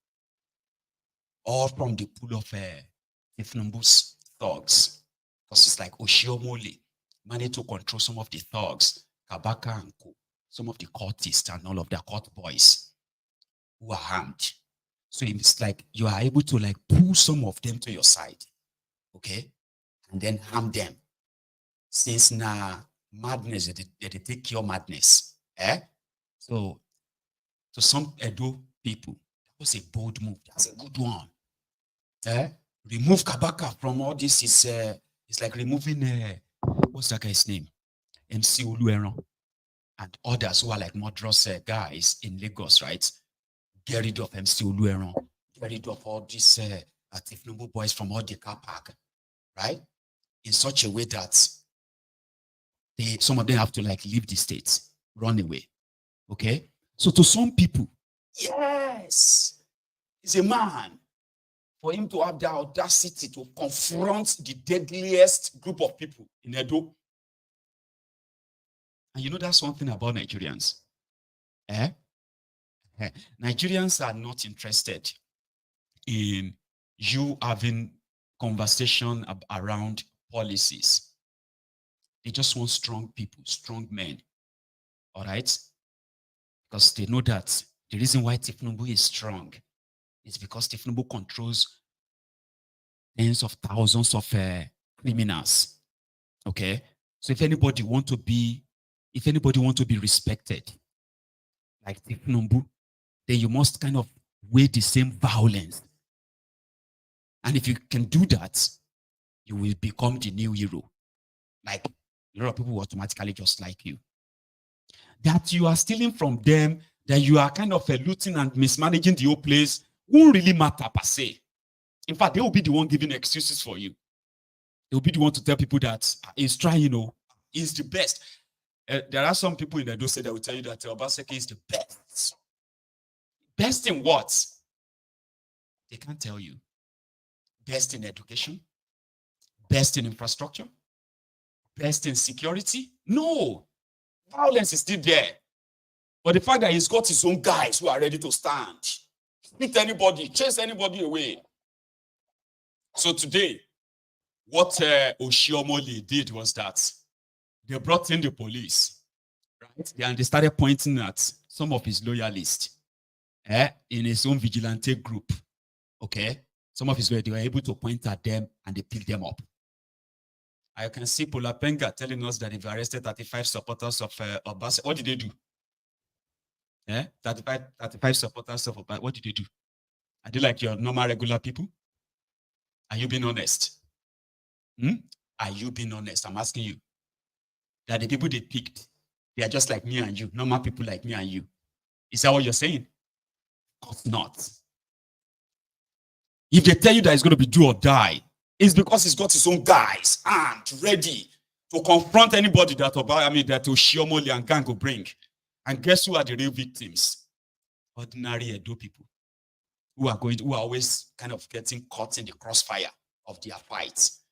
or from the pool of Thiefnubu's thugs, because it's like Oshiomole managed to control some of the thugs, Kabaka and Co, some of the cultists and all of their court boys who are armed. So it's like you are able to pull some of them to your side, okay, and then harm them. Since now madness, they take your madness, So to some Edo people, that was a bold move. That's a good one. Remove Kabaka from all this it's like removing what's that guy's name? MC Olueron and others who are like murderous guys in Lagos, right? Get rid of MC Olueron, get rid of all these Thiefnubu boys from all the car park, right? In such a way that some of them have to leave the state, run away. Okay? So to some people, yes, he's a man. For him to have the audacity to confront the deadliest group of people in Edo. And that's one thing about Nigerians. Nigerians are not interested in you having conversation around policies. They just want strong people, strong men. All right? Because they know that the reason why Thiefnubu is strong is because Thiefnubu controls tens of thousands of criminals. Okay? So if anybody want to be respected, like Thiefnubu, then you must kind of weigh the same violence. And if you can do that, you will become the new hero. Like a lot of people will automatically just like you. That you are stealing from them, that you are kind of looting and mismanaging the whole place, won't really matter per se. In fact, they will be the one giving excuses for you. They will be the one to tell people that he's trying, he's the best. There are some people in Edo State that will tell you that Obaseki is the best. Best in what? They can't tell you. Best in education? Best in infrastructure? Best in security? No. Violence is still there. But the fact that he's got his own guys who are ready to stand, hit anybody, chase anybody away. So today, what Oshiomole did was that they brought in the police, right? And they started pointing at some of his loyalists in his own vigilante group. Okay. Some of his they were able to point at them and they picked them up. I can see Polapenga telling us that they've arrested 35 supporters of Obaseki. What did they do? 35 supporters of Obaseki. What did they do? Are they like your normal regular people? Are you being honest? Are you being honest? I'm asking you. That the people they picked, they are just like me and you, normal people like me and you. Is that what you're saying? Of course not. If they tell you that it's going to be do or die, it's because he's got his own guys armed, ready to confront anybody that Oshiomoli and gang will bring. And guess who are the real victims? Ordinary Edo people who are always kind of getting caught in the crossfire of their fights.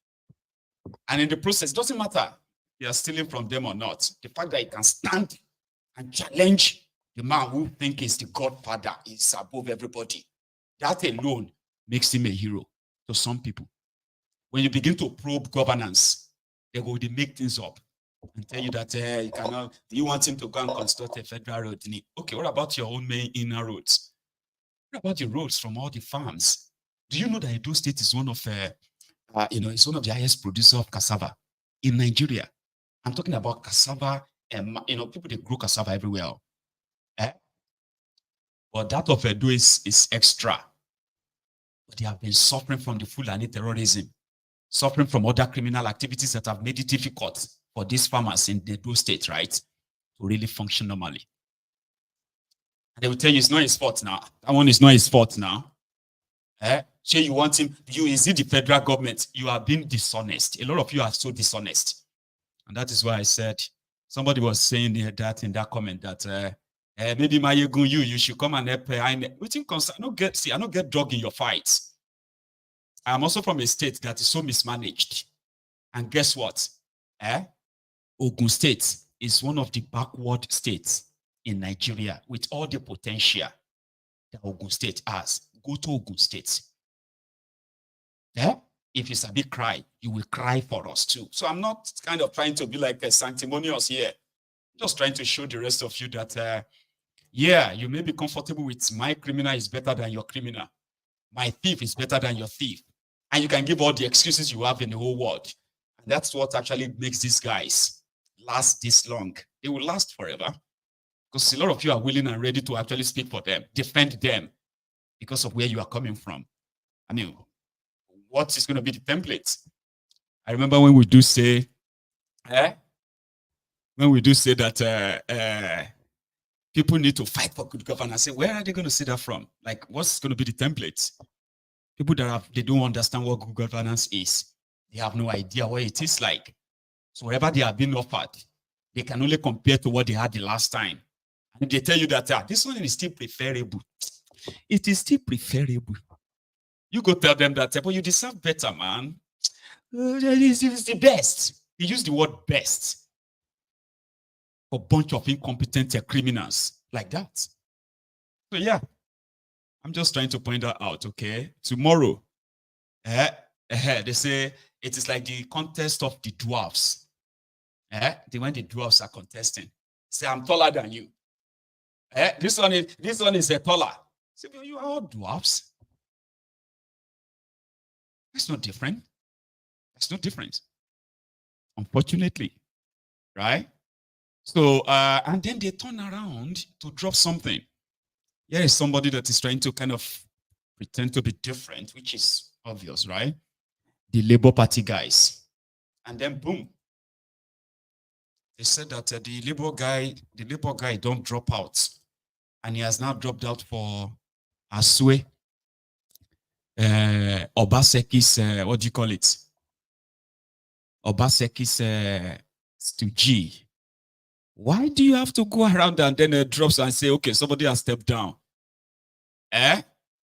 And in the process, it doesn't matter if you are stealing from them or not. The fact that you can stand and challenge the man who thinks is the godfather is above everybody, that alone makes him a hero to some people. When you begin to probe governance, they go to make things up and tell you that you cannot. Do you want him to go and construct a federal road? Okay, what about your own main inner roads? What about the roads from all the farms? Do you know that Edo State is one of it's one of the highest producers of cassava in Nigeria? I'm talking about cassava, and people they grow cassava everywhere. But that of Edo is extra. But they have been suffering from the Fulani terrorism, suffering from other criminal activities that have made it difficult for these farmers in the Edo State, right, to really function normally. And they will tell you it's not his fault now. That one is not his fault now. So you want him, is it the federal government? You are being dishonest. A lot of you are so dishonest. And that is why I said, somebody was saying that in that comment that maybe you should come and help INEC. I don't get dog in your fights. I'm also from a state that is so mismanaged. And guess what? Ogun State is one of the backward states in Nigeria with all the potential that Ogun State has. Go to Ogun State. If it's a big cry, you will cry for us too. So I'm not kind of trying to be like a sanctimonious here. I'm just trying to show the rest of you that, you may be comfortable with my criminal is better than your criminal. My thief is better than your thief. And you can give all the excuses you have in the whole world. And that's what actually makes these guys last this long. They will last forever. Because a lot of you are willing and ready to actually speak for them, defend them because of where you are coming from. I mean, what is going to be the template? I remember when we do say, that people need to fight for good governance. Say, where are they going to see that from? Like, what's going to be the template? People that they don't understand what good governance is. They have no idea what it is like. So wherever they have been offered, they can only compare to what they had the last time. And they tell you that this one is still preferable. It is still preferable. You go tell them that, but you deserve better, man. It's the best. He used the word best for a bunch of incompetent criminals like that. So yeah, I'm just trying to point that out, okay? Tomorrow, they say it is like the contest of the dwarfs. When the dwarfs are contesting, say, I'm taller than you. This one is a taller. Say, well, you are all dwarfs. That's not different. That's not different. Unfortunately. Right? So, and then they turn around to drop something. Here is somebody that is trying to kind of pretend to be different, which is obvious, right? The Labour Party guys. And then boom. They said that the Labour guy don't drop out. And he has now dropped out for Asue. Obaseki's, what do you call it? Obaseki's stooge. Why do you have to go around and then it drops and say, okay, somebody has stepped down?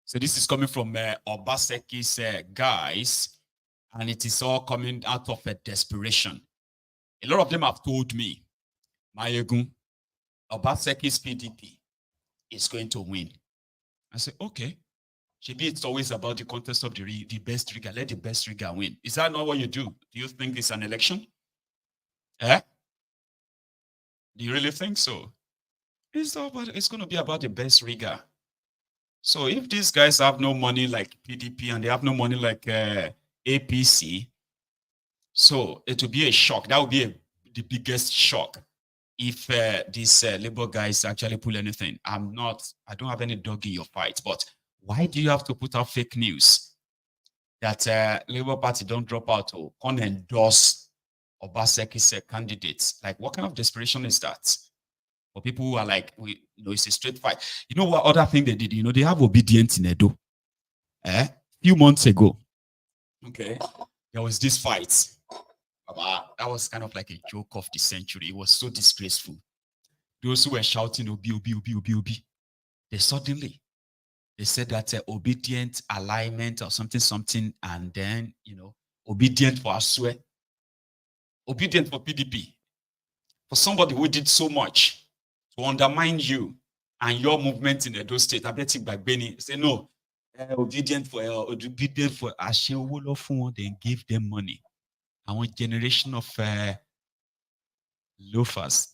So this is coming from Obaseki's guys, and it is all coming out of a desperation. A lot of them have told me, Mayegun, Obaseki's PDP is going to win. I say, okay. Maybe it's always about the contest of the best rigger. Let the best rigger win. Is that not what you do? Do you think it's an election? Do you really think so? It's going to be about the best rigor. So if these guys have no money like PDP and they have no money like APC, so it will be a shock. That would be the biggest shock if these Labour guys actually pull anything. I don't have any dog in your fight, but why do you have to put out fake news that Labour Party don't drop out or can't endorse Obaseki's candidates? Like, what kind of desperation is that? For people who are like, it's a straight fight. You know what other thing they did? They have obedient in Edo. Few months ago, okay, there was this fight. That was kind of like a joke of the century. It was so disgraceful. Those who were shouting, Obi, Obi, Obi, Obi, Obi, they said that obedient alignment or something, and then, obedient for Asue, obedient for PDP, for somebody who did so much to undermine you and your movement in Edo State. I bet you back Benny say no, obedient for Ashe, then give them money. I want generation of loafers,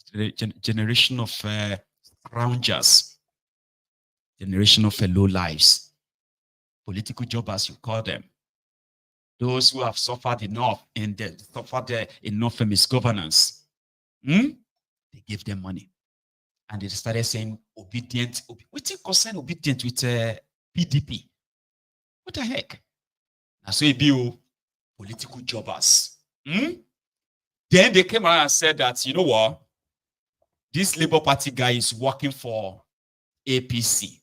generation of scroungers, generation of low lives, political jobbers, you call them. Those who have suffered enough and suffered enough from misgovernance. They give them money. And they started saying obedient. We think concern obedient with PDP. What the heck? Now, so it be political jobbers. Then they came around and said that, you know what? This Labour Party guy is working for APC.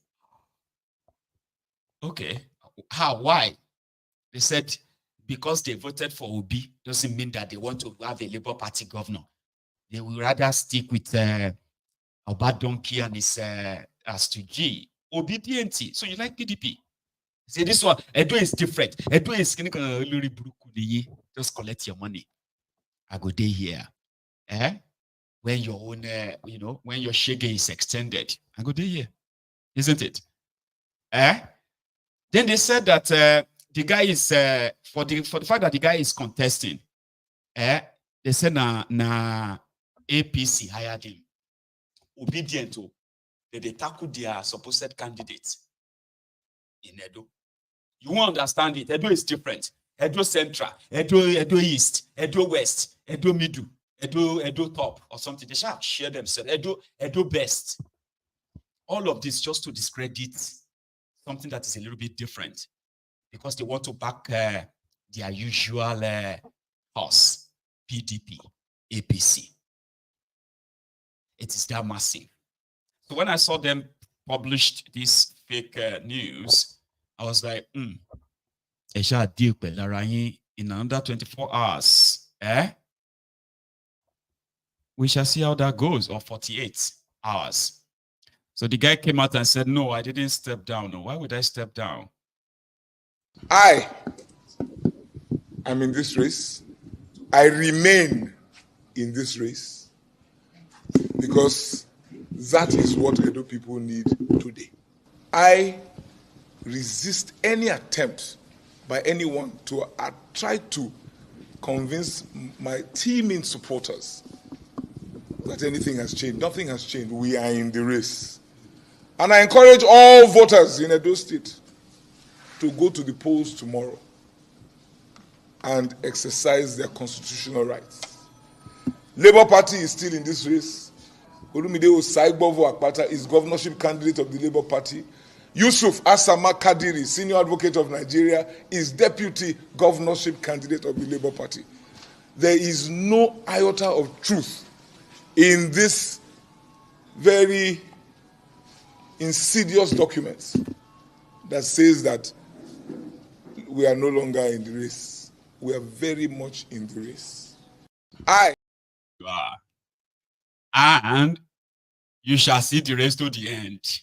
Okay. How? Why? They said because they voted for Obi doesn't mean that they want to have a Labour Party governor. They will rather stick with Obadonkey and his as to G. Obedience. So you like PDP? Say this one, Edo is different. Edo is just collect your money. I go day here. When your own, when your shege is extended, I go day here. Isn't it? Then they said that the guy is for the fact that the guy is contesting. They said na APC hired him. Obedient to they tackle their supposed candidates in Edo. You won't understand it. Edo is different. Edo Central, Edo East, Edo West, Edo Middle, Edo Top, or something. They shall share themselves. Edo Best. All of this just to discredit something that is a little bit different because they want to back their usual horse, PDP, APC. It is that massive. So when I saw them published this fake news, I was like, in another 24 hours, we shall see how that goes, or 48 hours. So the guy came out and said, no, I didn't step down. No, why would I step down? I'm in this race. I remain in this race because that is what Edo people need today. I resist any attempt by anyone to try to convince my teaming supporters that anything has changed. Nothing has changed. We are in the race. And I encourage all voters in Edo State to go to the polls tomorrow and exercise their constitutional rights. Labour Party is still in this race. Olumide Osaibovo Akpata is governorship candidate of the Labour Party. Yusuf Asama Kadiri, senior advocate of Nigeria, is deputy governorship candidate of the Labour Party. There is no iota of truth in this very insidious document that says that we are no longer in the race. We are very much in the race. And you shall see the race to the end.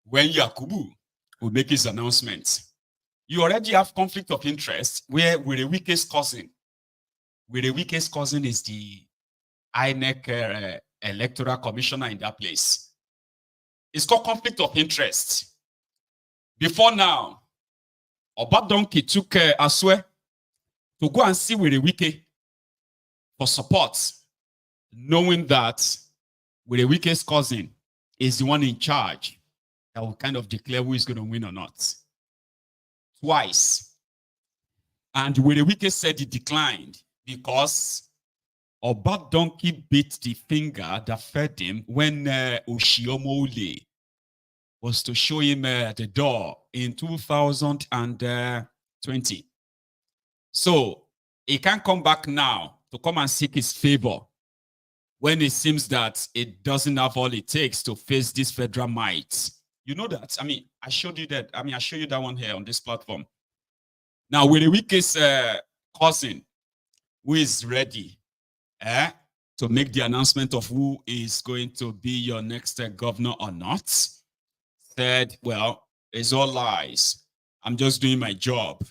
When Yakubu will make his announcement, you already have conflict of interest where with the weakest cousin. With the weakest cousin is the INEC electoral commissioner in that place. It's called conflict of interest. Before now, Obadonkey took Aswe to go and see with the wiki for support, knowing that with the weakest cousin is the one in charge that will kind of declare who is going to win or not. Twice. And with the weakest said he declined because Oba Donkey bit the finger that fed him when Oshiomole was to show him the door in 2020. So he can't come back now to come and seek his favor when it seems that it doesn't have all it takes to face this federal might. You know that? I mean, I showed you that. I mean, I show you that one here on this platform. Now, with the weakest cousin who is ready to make the announcement of who is going to be your next governor or not, said, well, it's all lies. I'm just doing my job.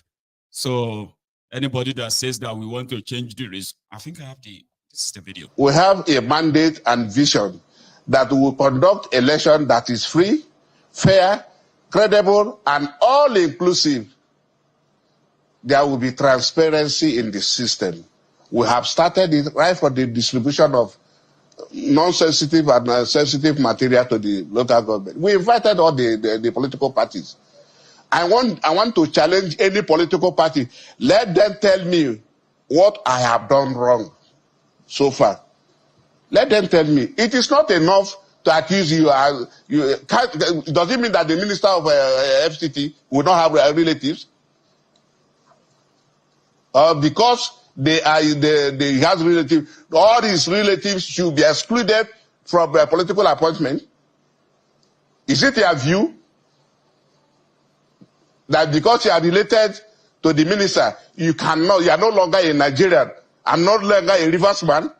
So anybody that says that we want to change the risk, I think I have this is the video. We have a mandate and vision that we will conduct election that is free, fair, credible, and all-inclusive. There will be transparency in the system. We have started it right for the distribution of non-sensitive and sensitive material to the local government. We invited all the political parties. I want to challenge any political party. Let them tell me what I have done wrong so far. Let them tell me. It is not enough to accuse you. Does it mean that the minister of FCT will not have relatives? Because he has relatives, all his relatives should be excluded from political appointment? Is it your view that because you are related to the minister, you are no longer a Nigerian and no longer a Riversman?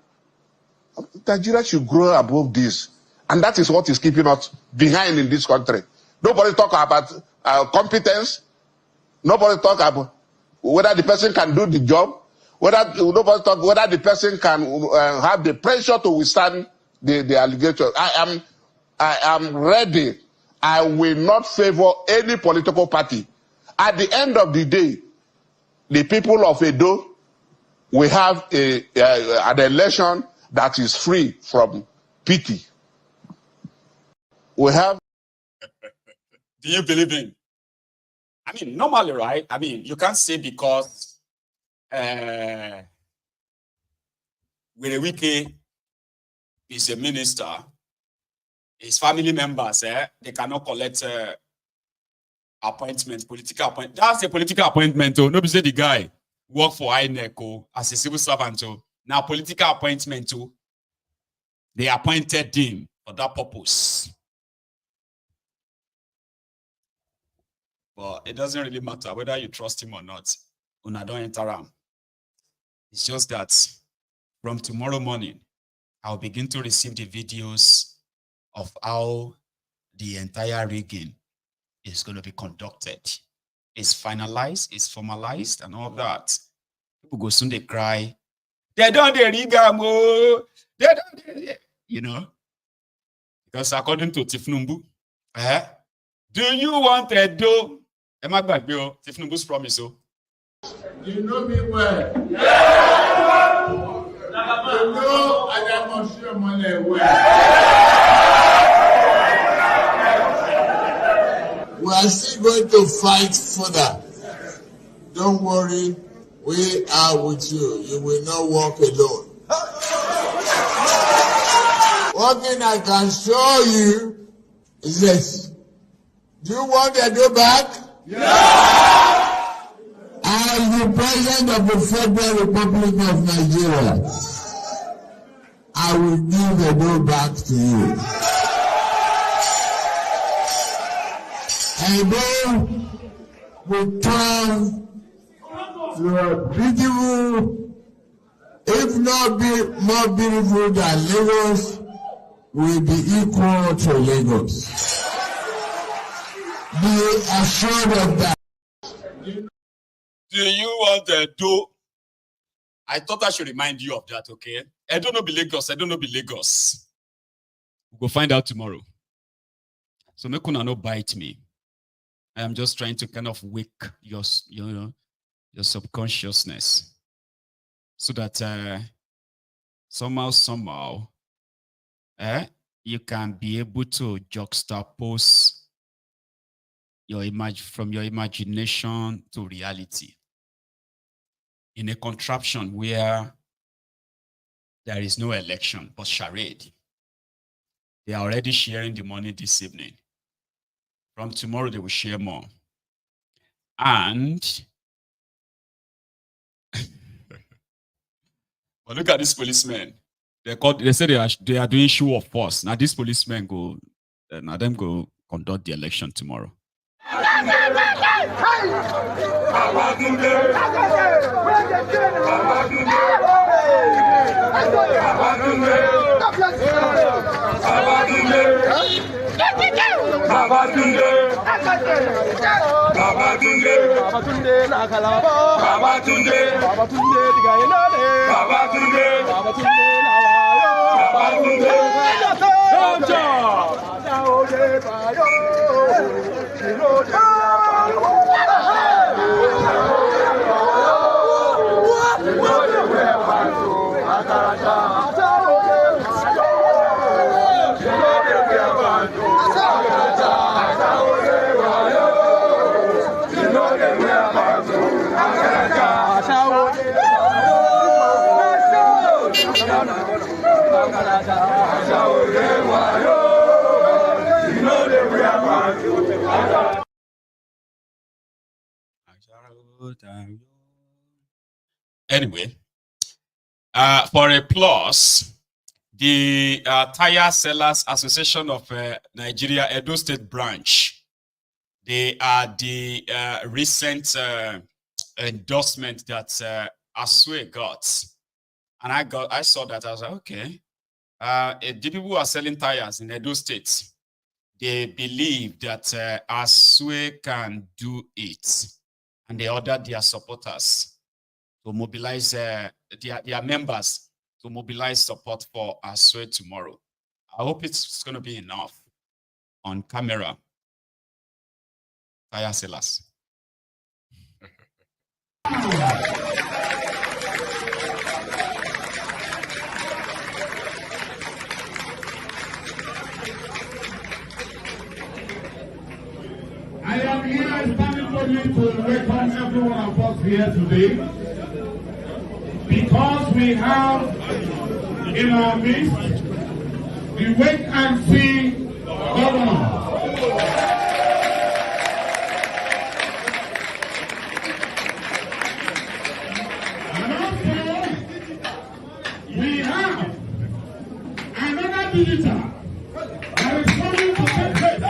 Nigeria should grow above this. And that is what is keeping us behind in this country. Nobody talk about competence. Nobody talk about whether the person can do the job. Nobody talk whether the person can have the pressure to withstand the allegation. I am ready. I will not favor any political party. At the end of the day, the people of Edo will have an election that is free from pity. We have. Do you believe in? I mean, normally, right? I mean, you can't say because Wirewike is a minister, his family members, they cannot collect appointment, political appointment. That's a political appointment. Oh, nobody say the guy work for INEC as a civil servant. Now, political appointment. They appointed him for that purpose. But it doesn't really matter whether you trust him or not. Una don't enter him. It's just that from tomorrow morning, I'll begin to receive the videos of how the entire rigging is going to be conducted. It's finalized, it's formalized, and all that. People go soon, they cry. They don't rig them, they don't, you know. Because according to Thiefnubu, do you want a do? Am I back, Bill? Thiefnubu's promise, You know me well. Yeah. You know I am sure money well. We are still going to fight further. Don't worry, we are with you. You will not walk alone. One thing I can show you is this. Do you want to go back? Yeah! As the President of the Federal Republic of Nigeria, I will give the door back to you. And then we turn to a beautiful, if not more beautiful than Lagos, will be equal to Lagos. Be assured of that. Do you want to do? I thought I should remind you of that, okay? I don't know be Lagos. I don't know be Lagos. We'll find out tomorrow. So make una no bite me. I am just trying to kind of wake your subconsciousness so that somehow, you can be able to juxtapose your from your imagination to reality in a contraption where there is no election but charade. They are already sharing the money this evening. From tomorrow, they will share more. And but look at these policemen. They say they are doing show of force. Now these policemen go, now them go conduct the election tomorrow. Anyway, for a plus, the Tire Sellers Association of Nigeria, Edo State branch, they are the recent endorsement that Asue got. And I saw that, I was like, okay. The people who are selling tires in Edo State, they believe that Asue can do it. And they ordered their supporters to mobilize their members to mobilize support for Asue tomorrow. I hope it's going to be enough on camera. Tire sellers. I am here standing boldly to welcome every one of us here today because we have in our midst the wait and see governor. And also we have another visitor that is coming to take place.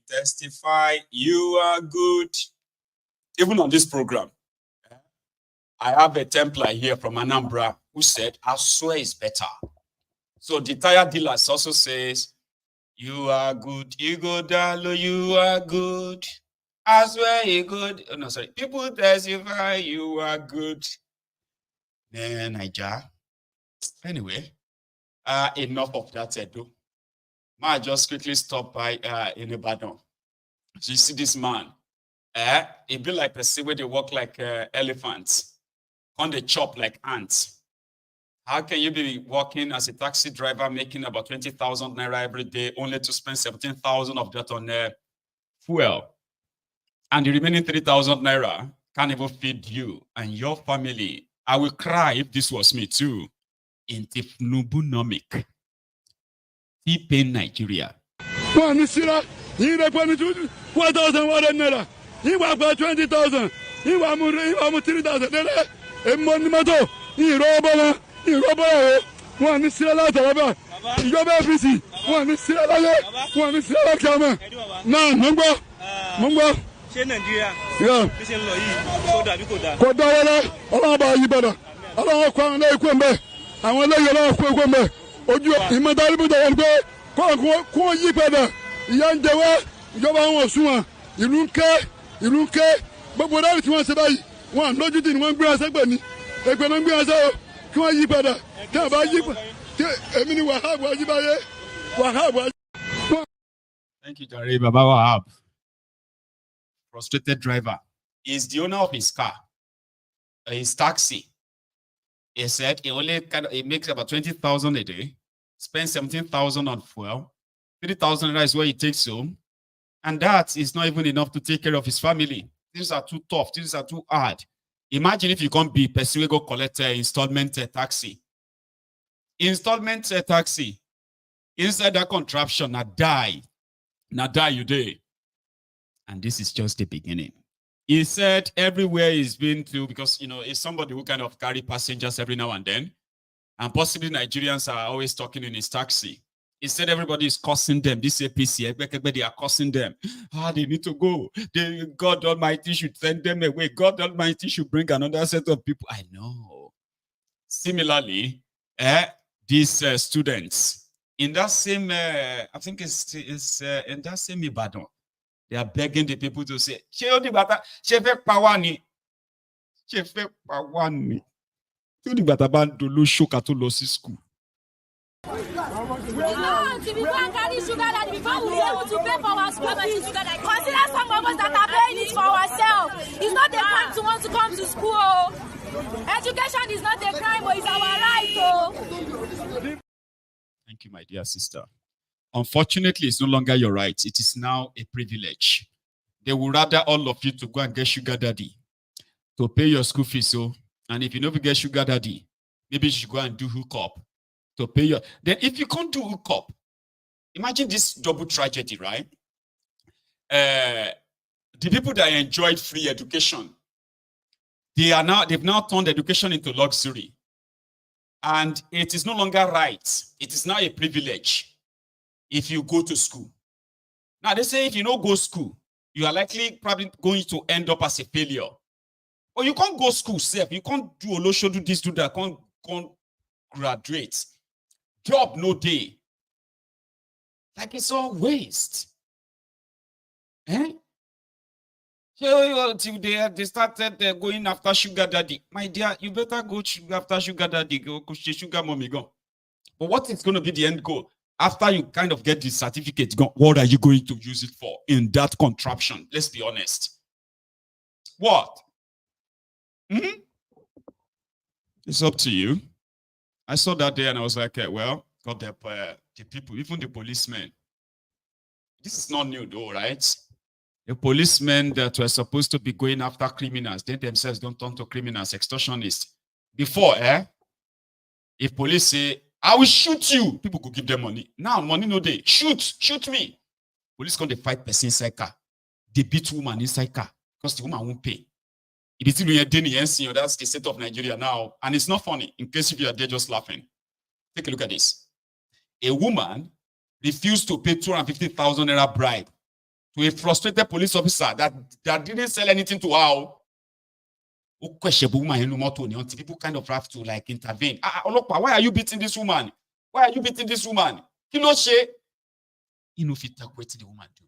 Testify you are good. Even on this program, I have a Templar here from Anambra who said, Asue is better. So the tire dealers also says, you are good, you go Dalo, you are good. Asue, you good. Oh, no, sorry. People testify you are good. Niger. Anyway, enough of that, Edo. I just quickly stop by in Ibadan. So you see this man, it be like the sea where they walk like elephants, on the chop like ants. How can you be working as a taxi driver making about 20,000 naira every day, only to spend 17,000 of that on fuel? And the remaining 3,000 naira can't even feed you and your family. I will cry if this was me too. In Thiefnubu nomic. T-Pain Nigeria. One is Sira, he reported 4,100 naira. He was for 20,000. He was 3,000. And Monmato, he robber, one is Sira Lata, you go back, busy. One is Sira, one is Sira Kama. No, Mungo. Nigeria. Yeah. Kodawala, Alaba Ibada, Alaba Kwan Kwembe, I want to let you know Kwembe. Oju Imadalibu da Wembe, Kwa Yibada, Yan Dewa, Yoba Osuma, Ilunke, but whatever you want to say, one, no, you didn't want grass, Ebony, Ebony Grass, Kwa Yibada, Taba Yib, Emini Wahab. Thank you, Jare Baba Wahab. Frustrated driver is the owner of his car, his taxi. He said he makes about 20,000 a day, spends 17,000 on fuel, 3,000 is what he takes home, and that is not even enough to take care of his family. These are too tough. These are too hard. Imagine if you can't be person go collect installment taxi. Installment taxi inside that contraption, now die you day. And this is just the beginning. He said everywhere he's been to, because, he's somebody who kind of carry passengers every now and then. And possibly Nigerians are always talking in his taxi. He said everybody is cursing them. This APC, they are cursing them. They need to go. God Almighty should send them away. God Almighty should bring another set of people. I know. Similarly, these students, in that same, I think it's in that same Ibadan, they are begging the people to say, Chefek Pawani. Chefek Pawani. To the Bataban to lose sugar to lose school. If we can't carry sugar daddy before we be able to pay for our school and sugar daddy. Consider some of us that are paying it for ourselves. It's not a crime to want to come to school. Education is not a crime, but it's our right. Thank you, my dear sister. Unfortunately, it's no longer your right. It is now a privilege. They would rather all of you to go and get sugar daddy to pay your school fees. And if you never get sugar daddy, maybe you should go and do hookup to pay your. Then if you can't do hookup, imagine this double tragedy, right? The people that enjoyed free education, they've now turned education into luxury. And it is no longer right. It is now a privilege if you go to school. Now they say if you don't go to school, you are probably going to end up as a failure. Or you can't go to school, self. You can't do Olosho, do this, do that. Can't graduate. Job no day. Like it's all waste. Until they started going after sugar daddy. My dear, you better go after sugar daddy. Go sugar mommy go. But what is going to be the end goal? After you kind of get the certificate, what are you going to use it for in that contraption? Let's be honest. What? It's up to you. I saw that day and I was like, well, got the people, even the policemen. This is not new though, right? The policemen that were supposed to be going after criminals, they themselves don't turn to criminals, extortionists. Before, if police say, I will shoot you, people could give them money. Now, money no day. Shoot me. Police come, they fight person inside car. They beat woman inside car because the woman won't pay. If it's that's the state of Nigeria now. And it's not funny, in case if you are there just laughing. Take a look at this. A woman refused to pay 250,000 naira bribe to a frustrated police officer that didn't sell anything to her. People kind of have to intervene. Why are you beating this woman? Why are you beating this woman? You know, if you talk what the woman do.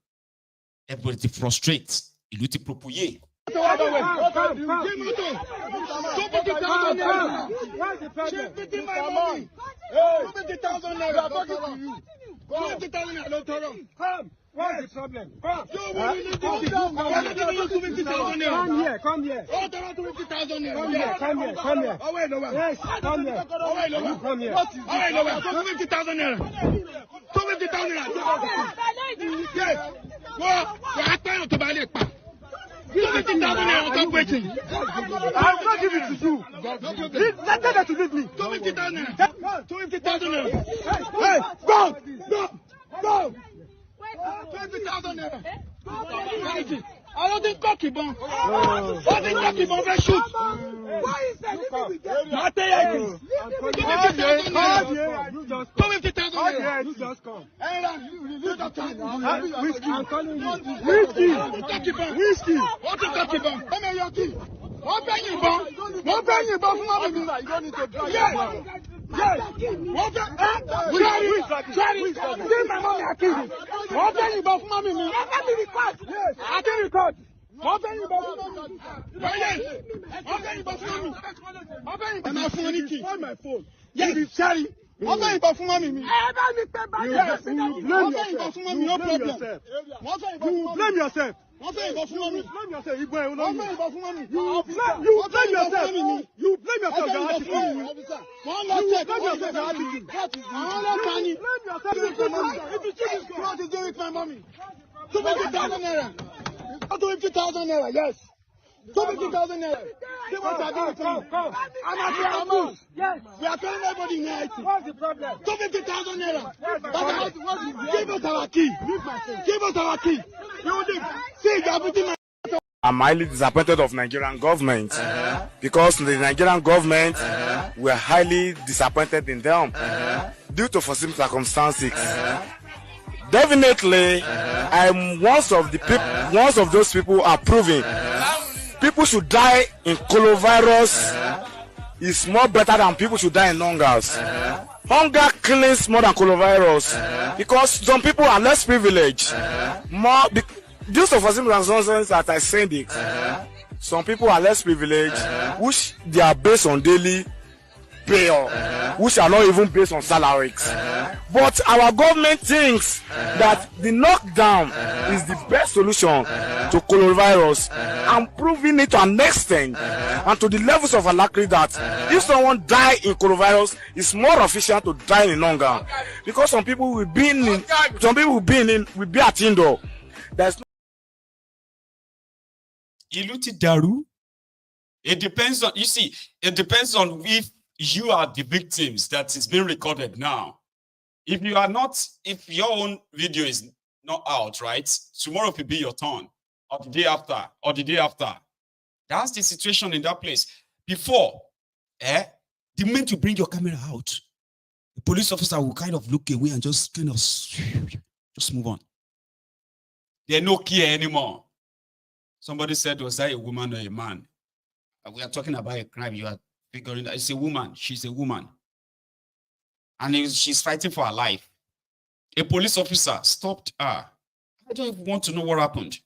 Everybody frustrates. Il te propose. What's the problem? Come here. Come here. Oh, wait, no. Yes, come here. Oh, wait, no. Come here. Oh, wait, no. 250,000 naira. 250,000 naira. Yes. Well, I tell you to buy it. 250,000 naira. I'm not giving it to you. Let them to leave me. 250,000 naira. 250,000 naira. Hey, go. What is that if I shoot? Why is that? Not you just come. 250,000. You just come. Whiskey. What is that about? Come here, Yaki. What are you about? What are you about? You don't need to drive. Yes. What are you about? Give my money, Aki. What are you about? Mommy, me. Yes. I can record. What are you about? Yes. What are you about? Mommy. Am I phone anything? On my phone. Yes. Sorry. What are you about? Mommy, me. Yes. You blame yourself. No problem. You blame yourself. What are you about? Mommy. Blame yourself. You blame yourself. You blame yourself. What is doing with my mommy? 250,000 naira. 250,000 naira, yes. 250,000 naira. See what I do with me. I'm at your house. Yes. We are telling everybody in IT. What's the problem? 250,000 naira. Give us our key. Give us our key. See, you are putting my. I'm highly disappointed of Nigerian government because the Nigerian government were highly disappointed in them due to foreseen circumstances. Definitely, I'm one of those people who are proving people should die in coronavirus is more better than people should die in hungers. Hunger kills more than coronavirus because some people are less privileged. Due to foreseen circumstances that I said it, some people are less privileged, which they are based on daily pay, which are not even based on salaries. But our government thinks that the lockdown is the best solution to coronavirus, and proving it to an extent and to the levels of alacrity that if someone die in coronavirus, it's more efficient to die in hunger, because some people will be at indoor. There's no Iluti Daru. It depends on, you see, it depends on if you are the victims that is being recorded now. If you are not, if your own video is not out, right? Tomorrow will be your turn, or the day after, or the day after. That's the situation in that place. Before, the moment you bring your camera out, the police officer will kind of look away and just kind of just move on. They're no care anymore. Somebody said, was that a woman or a man? We are talking about a crime. You are figuring that it's a woman. She's a woman. And she's fighting for her life. A police officer stopped her. I don't even want to know what happened.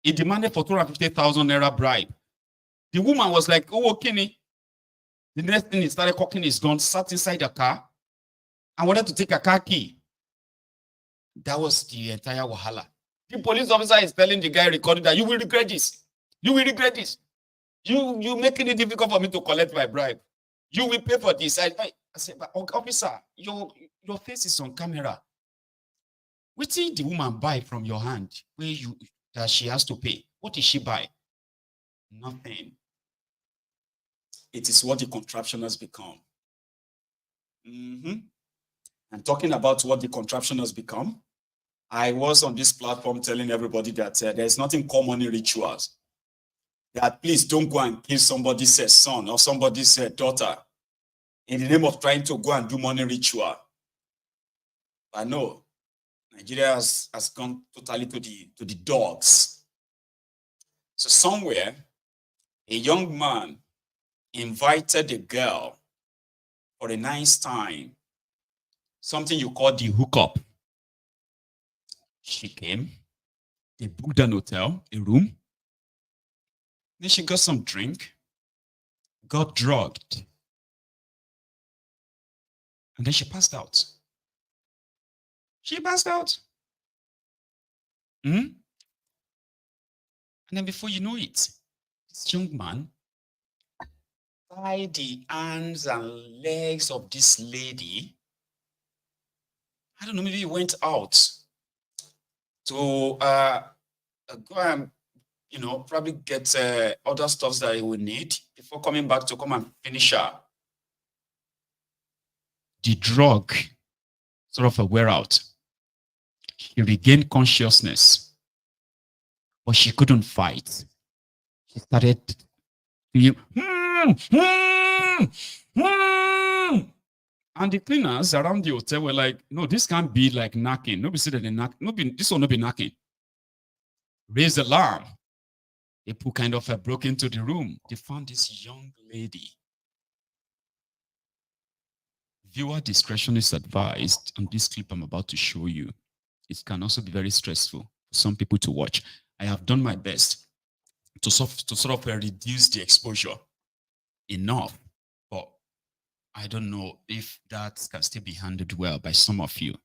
He demanded for 250,000 naira bribe. The woman was like, oh, okay. The next thing he started cocking his gun, sat inside the car, and wanted to take a car key. That was the entire wahala. The police officer is telling the guy recording that you will regret this. You will regret this. You making it difficult for me to collect my bribe. You will pay for this. I said, but officer, your face is on camera. What did the woman buy from your hand that she has to pay? What did she buy? Nothing. It is what the contraption has become. And talking about what the contraption has become, I was on this platform telling everybody that there's nothing common in rituals. That please don't go and kill somebody's son or somebody's daughter in the name of trying to go and do money ritual. I know Nigeria has gone totally to the dogs. So somewhere, a young man invited a girl for a nice time, something you call the hookup. She came, they booked an hotel, a room. Then she got some drink, got drugged, and then she passed out. She passed out. And then before you know it, this young man tied the arms and legs of this lady. I don't know, maybe he went out to go and, probably get other stuff that he would need before coming back to come and finish her. The drug sort of wear out. She regained consciousness, but she couldn't fight. She started doing, and the cleaners around the hotel were like, no, this can't be like knocking. Nobody said that they knock. This will not be knocking. Raised the alarm. People kind of broke into the room. They found this young lady. Viewer discretion is advised on this clip I'm about to show you. It can also be very stressful for some people to watch. I have done my best to sort of reduce the exposure enough, but I don't know if that can still be handled well by some of you.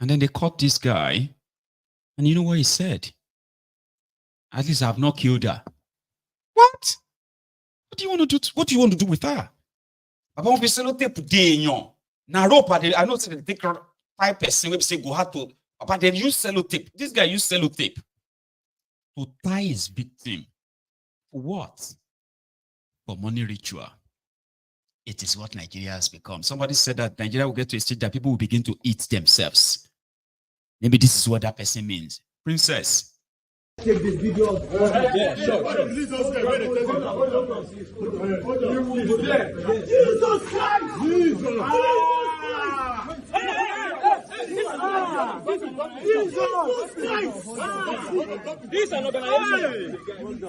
And then they caught this guy, and you know what he said? At least I have not killed her. What? What do you want to do? What do you want to do with her? I know say they take 5% we say go hard to, but they use sellotape. This guy used sellotape to tie his victim. For what? For money ritual. It is what Nigeria has become. Somebody said that Nigeria will get to a stage that people will begin to eat themselves. Maybe this is what that person means. Princess. Take this video. Yeah, sure. Jesus Christ! This is an organization.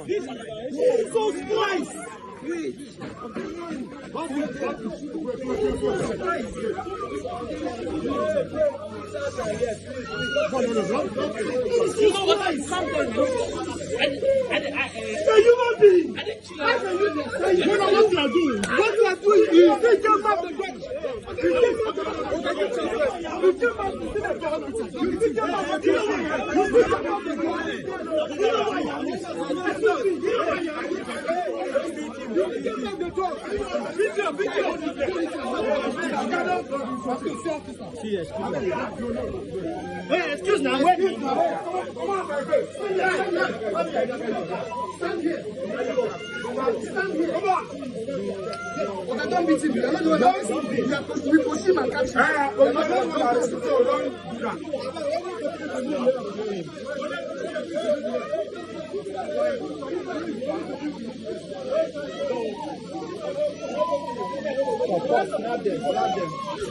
Jesus Christ! You know what I something? Human being. You know what you are doing? What you are doing is they jump up the gate. You jump up excuse me, wait. Come on, my friend. Stand here. Come on. Okay, don't beat him. I'm not doing that. We push him and catch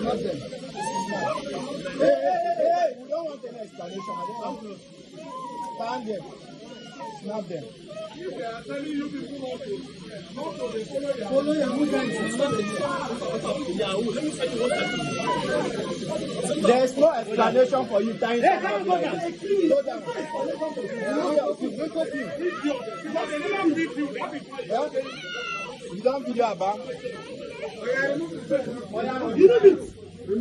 Snap them. Hey, we don't want any explanation. Stand there. Snap them. They are telling you people not to follow your movement. There is no explanation for you tying someone. You don't video about. You know it. He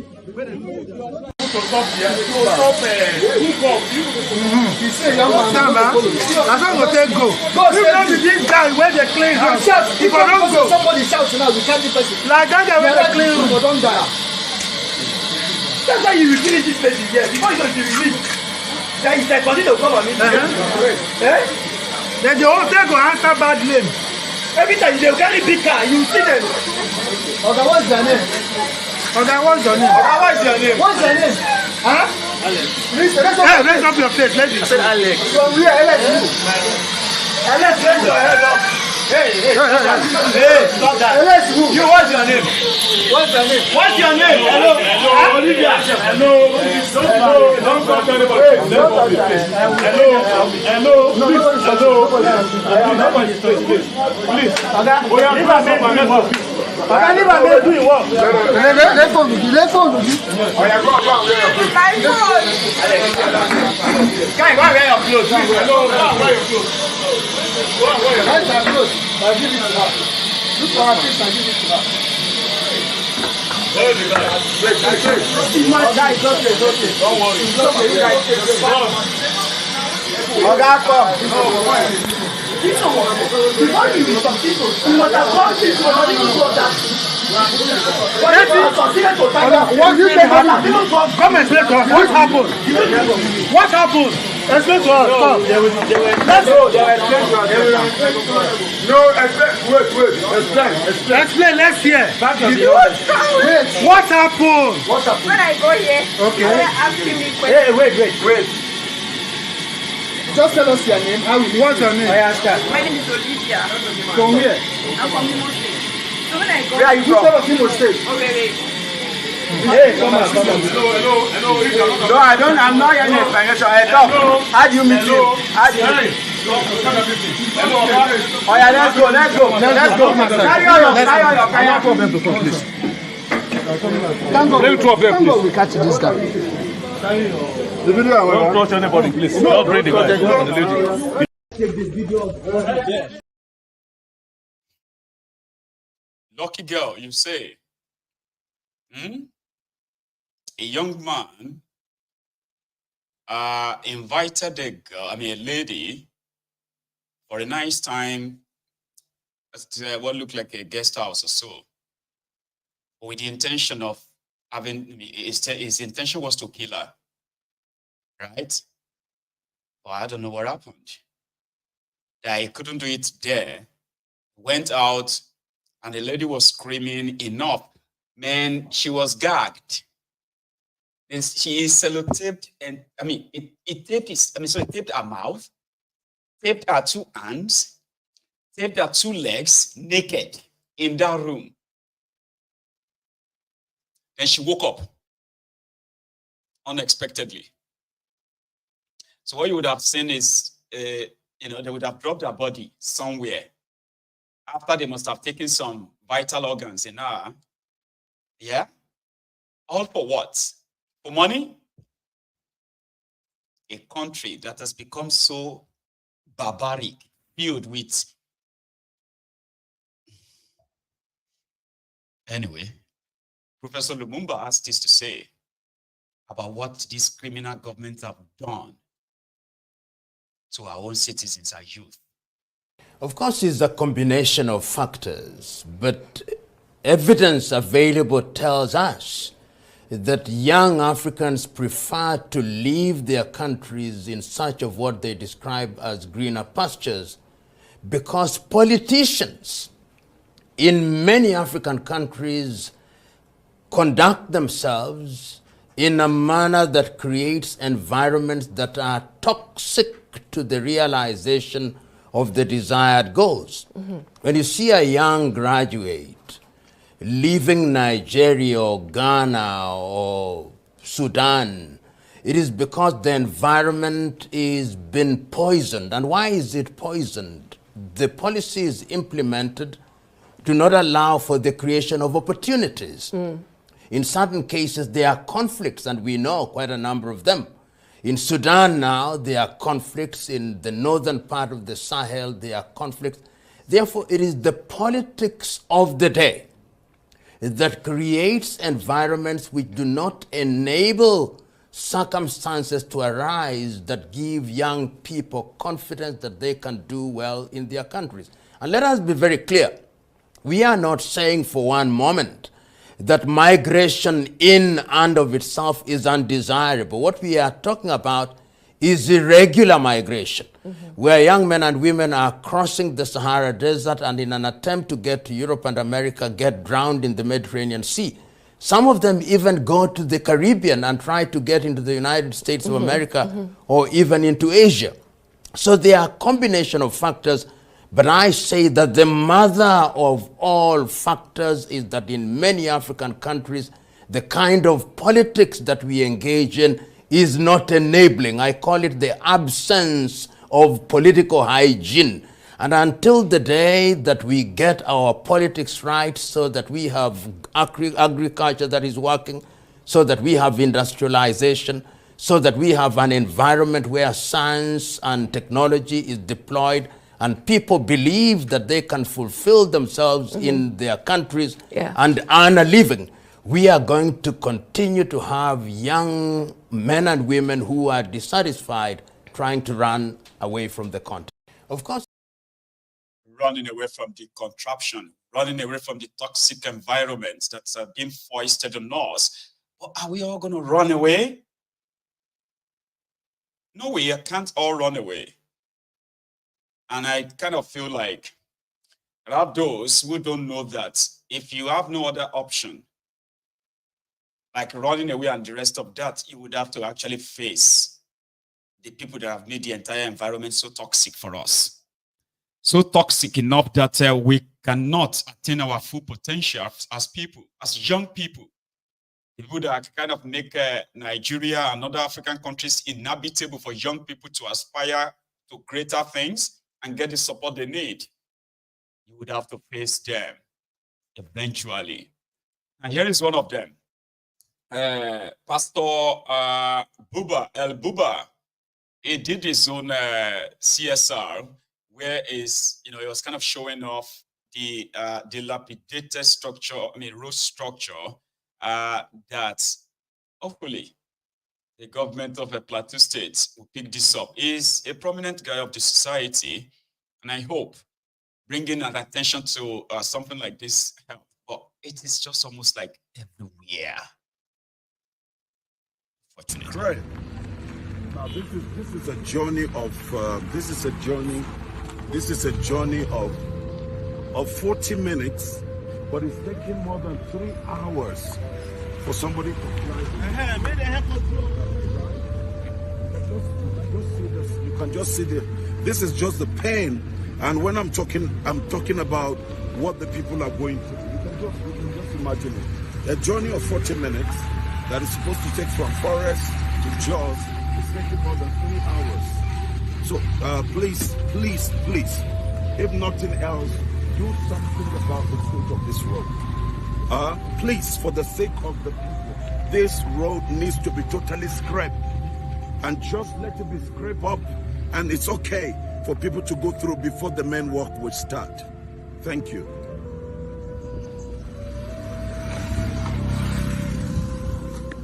said, young man, that's not going to go. You know this guy where they clean room. If I don't go, somebody shouts now, we can't be person. Like that, they where they clean room, don't die. That's why you will finish this place here. Before you go to release, then he said, continue to come on me. Then the whole thing go answer bad name. Every time they carry big car, you see them. Okay, what's your name? Okay, what's your name? Okay, what's your name? What's your name? Huh? Alex. Hey, raise up your face, ladies. I said Alex. From where? Alex. Alex, raise your head up. Hey, stop that. Alex, who? You, what's your name? What's your name? What's your name? Hello. Olivia. Hello. Don't talk to anybody. Hello. Nobody please. Let's go. Guy, go wear your clothes. Hello. Wear your clothes. Guys are clothes. I'll give it to her. Look for her face and give it to her. Wait. Guys, okay. Don't worry. It's okay. You guys take it. Oga, come. Before you do some people, you must have gone to that. What you say? Come and explain to us. What happened? What happened? Explain to us. Explain. Let's hear. What happened? When I go here, okay. Asking me questions. Hey, wait. Just tell us your name. What's your name? My name is Olivia. From where? I'm from Imo State. So when I go, Where are you from? Imo State. Okay, wait. Hey, come on. Hello. No, I'm not hearing explanation. How do you meet him? Oh yeah, let's go. Carry on your problem before, please. Thank God we catch this guy. The video, don't touch anybody, please. Don't bring the guy. Take this video. Lucky girl, you say. A young man invited a lady for a nice time at what looked like a guest house or so, with the intention of having, his intention was to kill her, right? Well, I don't know what happened. That he couldn't do it there. Went out, and the lady was screaming, enough. Man, she was gagged. And she is sellotaped, and it taped her mouth, taped her two hands, taped her two legs naked in that room. And she woke up unexpectedly. So what you would have seen is, they would have dropped her body somewhere. After they must have taken some vital organs in her. Yeah? All for what? For money? A country that has become so barbaric, filled with... Anyway, Professor Lumumba has this to say about what these criminal governments have done to our own citizens, our youth. Of course, it's a combination of factors, but evidence available tells us that young Africans prefer to leave their countries in search of what they describe as greener pastures because politicians in many African countries conduct themselves in a manner that creates environments that are toxic to the realization of the desired goals. When you see a young graduate leaving Nigeria or Ghana or Sudan, it is because the environment is been poisoned. And why is it poisoned? The policies implemented do not allow for the creation of opportunities. In certain cases, there are conflicts, and we know quite a number of them. In Sudan now, there are conflicts. In the northern part of the Sahel, there are conflicts. Therefore, it is the politics of the day that creates environments which do not enable circumstances to arise that give young people confidence that they can do well in their countries. And let us be very clear. We are not saying for one moment that migration in and of itself is undesirable. What we are talking about is irregular migration, where young men and women are crossing the Sahara Desert and in an attempt to get to Europe and America get drowned in the Mediterranean Sea. Some of them even go to the Caribbean and try to get into the United States of America or even into Asia. So there are a combination of factors, but I say that the mother of all factors is that in many African countries, the kind of politics that we engage in is not enabling. I call it the absence of political hygiene. And until the day that we get our politics right so that we have agriculture that is working, so that we have industrialization, so that we have an environment where science and technology is deployed and people believe that they can fulfill themselves in their countries and earn a living, we are going to continue to have young men and women who are dissatisfied trying to run away from the continent. Of course, running away from the contraption, running away from the toxic environments that's being foisted on us. But are we all going to run away? No, we can't all run away. And I kind of feel like there are those who don't know that if you have no other option, like running away and the rest of that, you would have to actually face the people that have made the entire environment so toxic for us. So toxic enough that we cannot attain our full potential as people, as young people. People that kind of make Nigeria and other African countries inhabitable for young people to aspire to greater things and get the support they need. You would have to face them eventually. And here is one of them. Pastor Buba, he did his own CSR, where he was kind of showing off the dilapidated structure, road structure, that hopefully the government of a Plateau State will pick this up. He's a prominent guy of the society, and I hope bringing an attention to something like this help. But it is just almost like everywhere. Right. Now this is a journey of this is a journey of 40 minutes, but it's taking more than 3 hours for somebody to fly. You can just see this is just the pain, and when I'm talking about what the people are going through. You can just imagine it. A journey of 40 minutes that is supposed to take from Forest to Jaws is taking more than 3 hours. So please, if nothing else, do something about the state of this road. Please, for the sake of the people, this road needs to be totally scraped, and just let it be scraped up, and it's okay for people to go through before the main work will start. Thank you.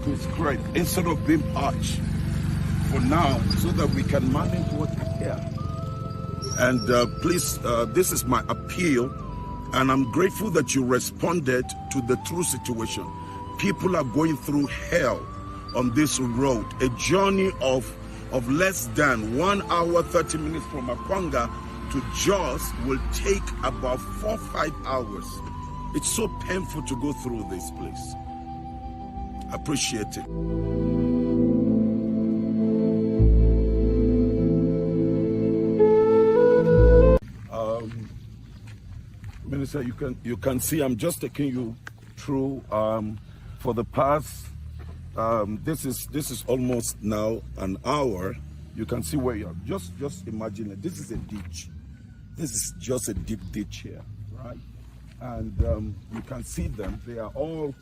It's great, instead of being arched for now, so that we can manage what is here. And please, this is my appeal, and I'm grateful that you responded to the true situation. People are going through hell on this road. A journey of less than 1 hour 30 minutes from Akwanga to Jos will take about 4-5 hours. It's so painful to go through this place. Appreciate it. Minister, you can see I'm just taking you through for the past. This is almost now an hour. You can see where you are. Just imagine it. This is a ditch. This is just a deep ditch here, right? And you can see them. They are all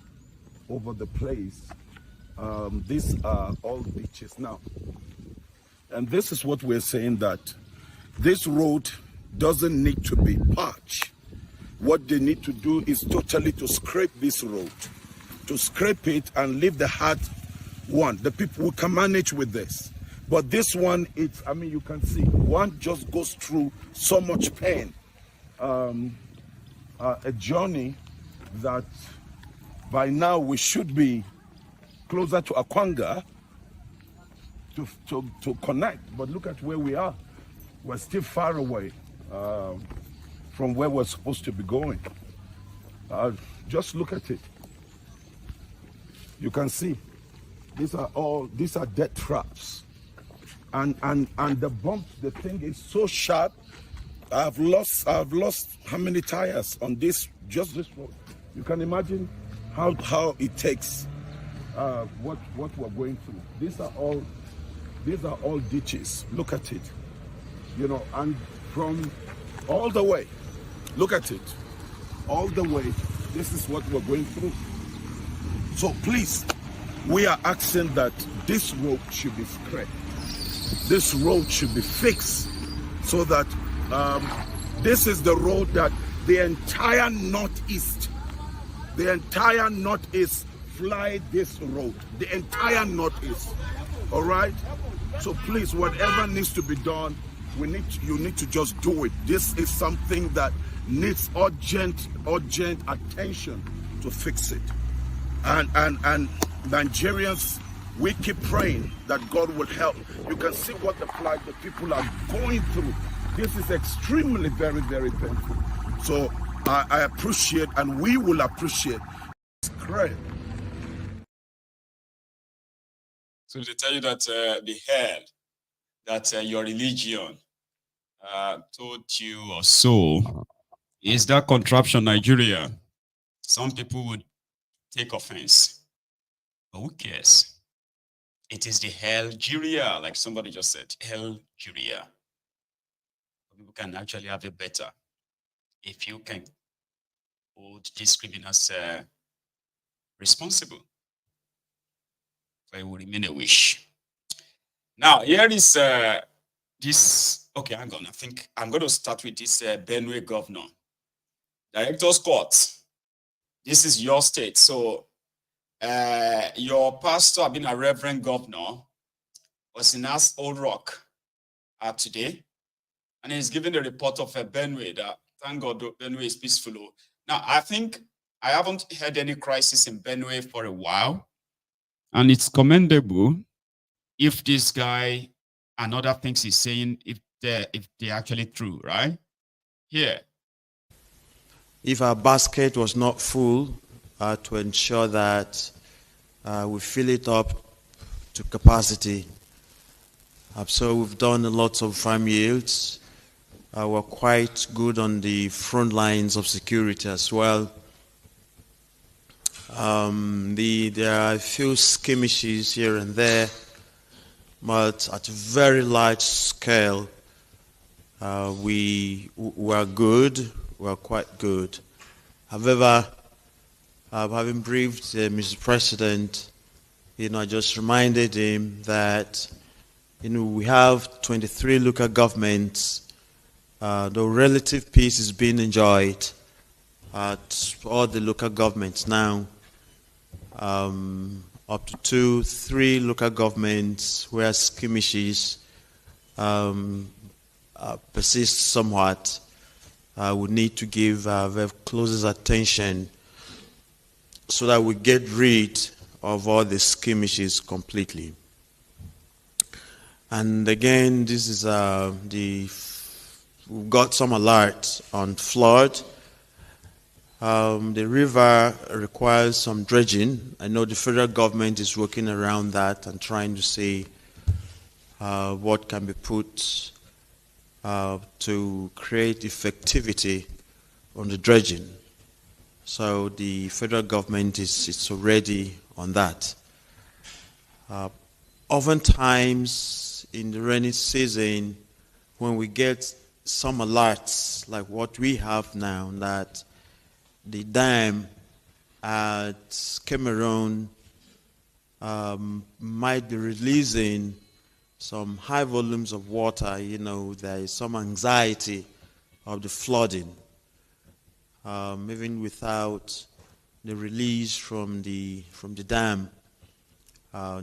over the place. These are all ditches now. And this is what we're saying, that this road doesn't need to be patched. What they need to do is totally to scrape this road, to scrape it and leave the hard one. The people who can manage with this. But this one, you can see, one just goes through so much pain. A journey that by now we should be closer to Akwanga to connect. But look at where we are. We're still far away from where we're supposed to be going. Just look at it. You can see these are death traps. And the bump, the thing is so sharp. I've lost how many tires on this, just this road. You can imagine how it takes what we're going through. These are all ditches. Look at it. And from all the way, look at it. All the way, this is what we're going through. So please, we are asking that this road should be scraped. This road should be fixed so that this is the road that the entire northeast fly this road. The entire northeast. All right? So please, whatever needs to be done, you need to just do it. This is something that needs urgent attention to fix it. And Nigerians, we keep praying that God will help. You can see what the plight the people are going through. This is extremely, very, very painful. So I appreciate, and we will appreciate. It's great. So they tell you that the hell that your religion told you or so. Is that contraption Nigeria? Some people would take offense. But who cares? It is the Algeria, like somebody just said, Algeria. People can actually have it better if you can hold these criminals responsible. So it will remain a wish. Now, here is this. Okay, hang on. I think I'm going to start with this Benue governor. Director's Court. This is your state. So your pastor, being a reverend governor, was in Old Rock today. And he's giving the report of Benue that, thank God, Benue is peaceful. Now, I think I haven't had any crisis in Benue for a while. And it's commendable if this guy and other things he's saying, if they're actually true, right? Here. If our basket was not full, to ensure that we fill it up to capacity. So we've done a lot of farm yields. We're quite good on the front lines of security as well. There are a few skirmishes here and there, but at a very large scale, we are good. We are quite good. However, having briefed Mr. President, I just reminded him that we have 23 local governments. The relative peace is being enjoyed at all the local governments now. Up to 2-3 local governments where skirmishes persist somewhat. We need to give the closest attention so that we get rid of all the skirmishes completely. And again, this is we've got some alert on flood. The river requires some dredging. I know the federal government is working around that and trying to see what can be put to create effectivity on the dredging. So the federal government is already on that. Oftentimes in the rainy season, when we get some alerts like what we have now, that the dam at Cameroon might be releasing some high volumes of water, there is some anxiety of the flooding. Even without the release from the dam,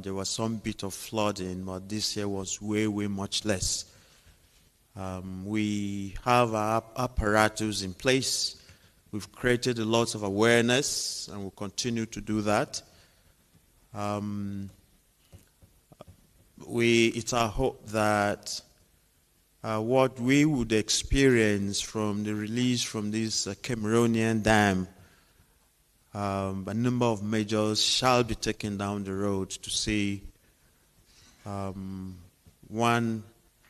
there was some bit of flooding, but this year was way much less. We have our apparatus in place. We've created a lot of awareness, and we'll continue to do that. It's our hope that what we would experience from the release from this Cameroonian dam, a number of measures shall be taken down the road to see, one,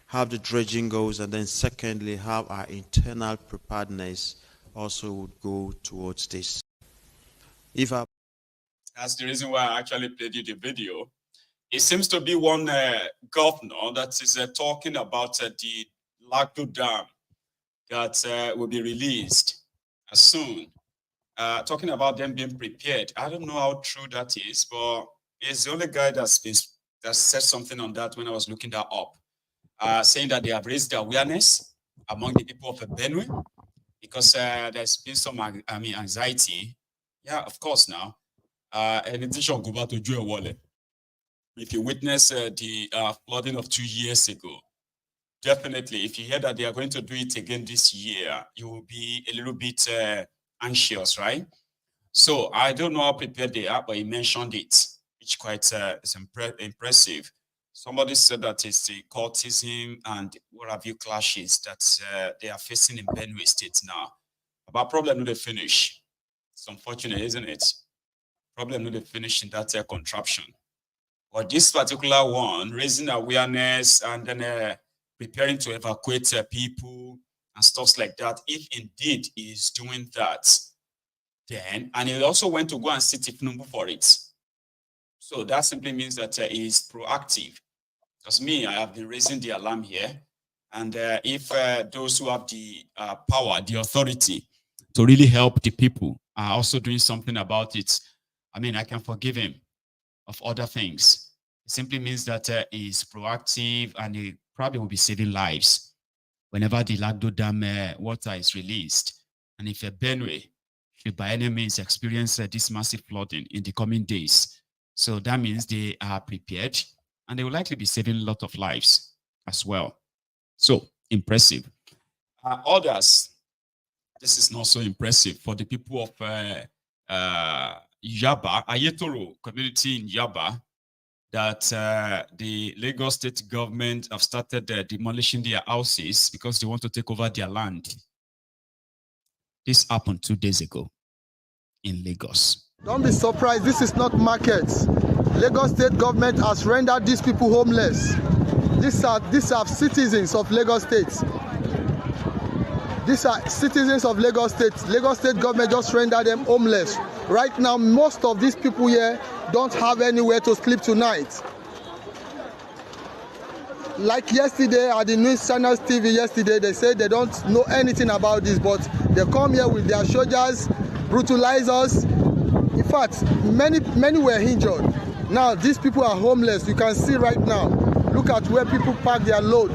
how the dredging goes, and then secondly, how our internal preparedness also would go towards this. That's the reason why I actually played you the video. It seems to be one governor that is talking about the Lagdo Dam that will be released soon. Talking about them being prepared. I don't know how true that is, but he's the only guy that said something on that when I was looking that up. Saying that they have raised the awareness among the people of Benue because there's been some anxiety. Yeah, of course now. In addition, go back to Joe Wallet. If you witness the flooding of 2 years ago, definitely, if you hear that they are going to do it again this year, you will be a little bit anxious, right? So I don't know how prepared they are, but he mentioned it, which quite is impressive. Somebody said that it's the cultism and what have you clashes that they are facing in Benue State now. But problem no they finish. It's unfortunate, isn't it? Problem no they finish in that contraption. But this particular one, raising awareness and then preparing to evacuate people and stuff like that, if indeed he is doing that, then, and he also went to go and see Thiefnubu for it. So that simply means that he is proactive. Because me, I have been raising the alarm here. And if those who have the power, the authority to really help the people are also doing something about it, I mean, I can forgive him of other things. It simply means that he is proactive and he probably will be saving lives whenever the Lagdo Dam water is released. And if Benue should by any means experience this massive flooding in the coming days, so that means they are prepared and they will likely be saving a lot of lives as well. So impressive. Others, this is not so impressive for the people of Yaba, Ajaero community in Yaba, that the Lagos State government have started demolishing their houses because they want to take over their land. This happened 2 days ago in Lagos. Don't be surprised, this is not markets. Lagos State government has rendered these people homeless. These are citizens of Lagos State. These are citizens of Lagos State. Lagos State government just rendered them homeless. Right now, most of these people here don't have anywhere to sleep tonight. Like yesterday at the news channels TV yesterday, they said they don't know anything about this, but they come here with their soldiers, brutalize us. In fact, many were injured. Now, these people are homeless. You can see right now. Look at where people park their load.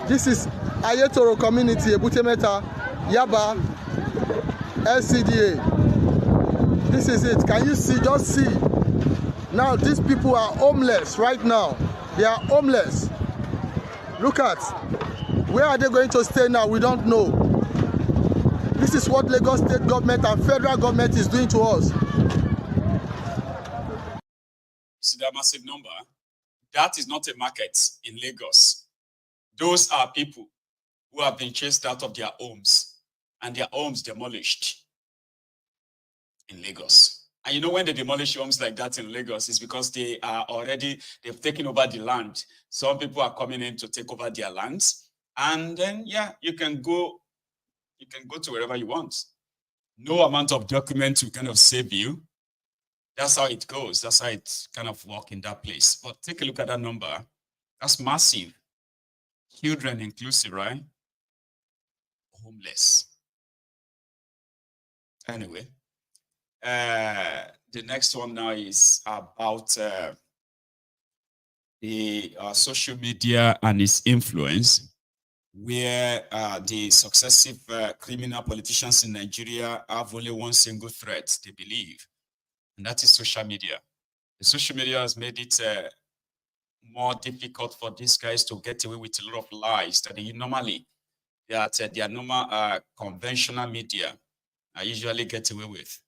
This is Ajaero community, Ebutemeta, Yaba, LCDA. This is it. Can you see? Just see. Now, these people are homeless right now. They are homeless. Look at. Where are they going to stay now? We don't know. This is what Lagos State government and federal government is doing to us. See that massive number? That is not a market in Lagos. Those are people who have been chased out of their homes and their homes demolished in Lagos. And you know, when they demolish homes like that in Lagos, it's because they've taken over the land. Some people are coming in to take over their lands. And then, yeah, you can go to wherever you want. No amount of documents will kind of save you. That's how it goes. That's how it kind of works in that place. But take a look at that number. That's massive. Children inclusive, right? Homeless. Anyway, the next one now is about the social media and its influence, where the successive criminal politicians in Nigeria have only one single threat, they believe, and that is social media. The social media has made it more difficult for these guys to get away with a lot of lies that they normally, their normal conventional media usually get away with.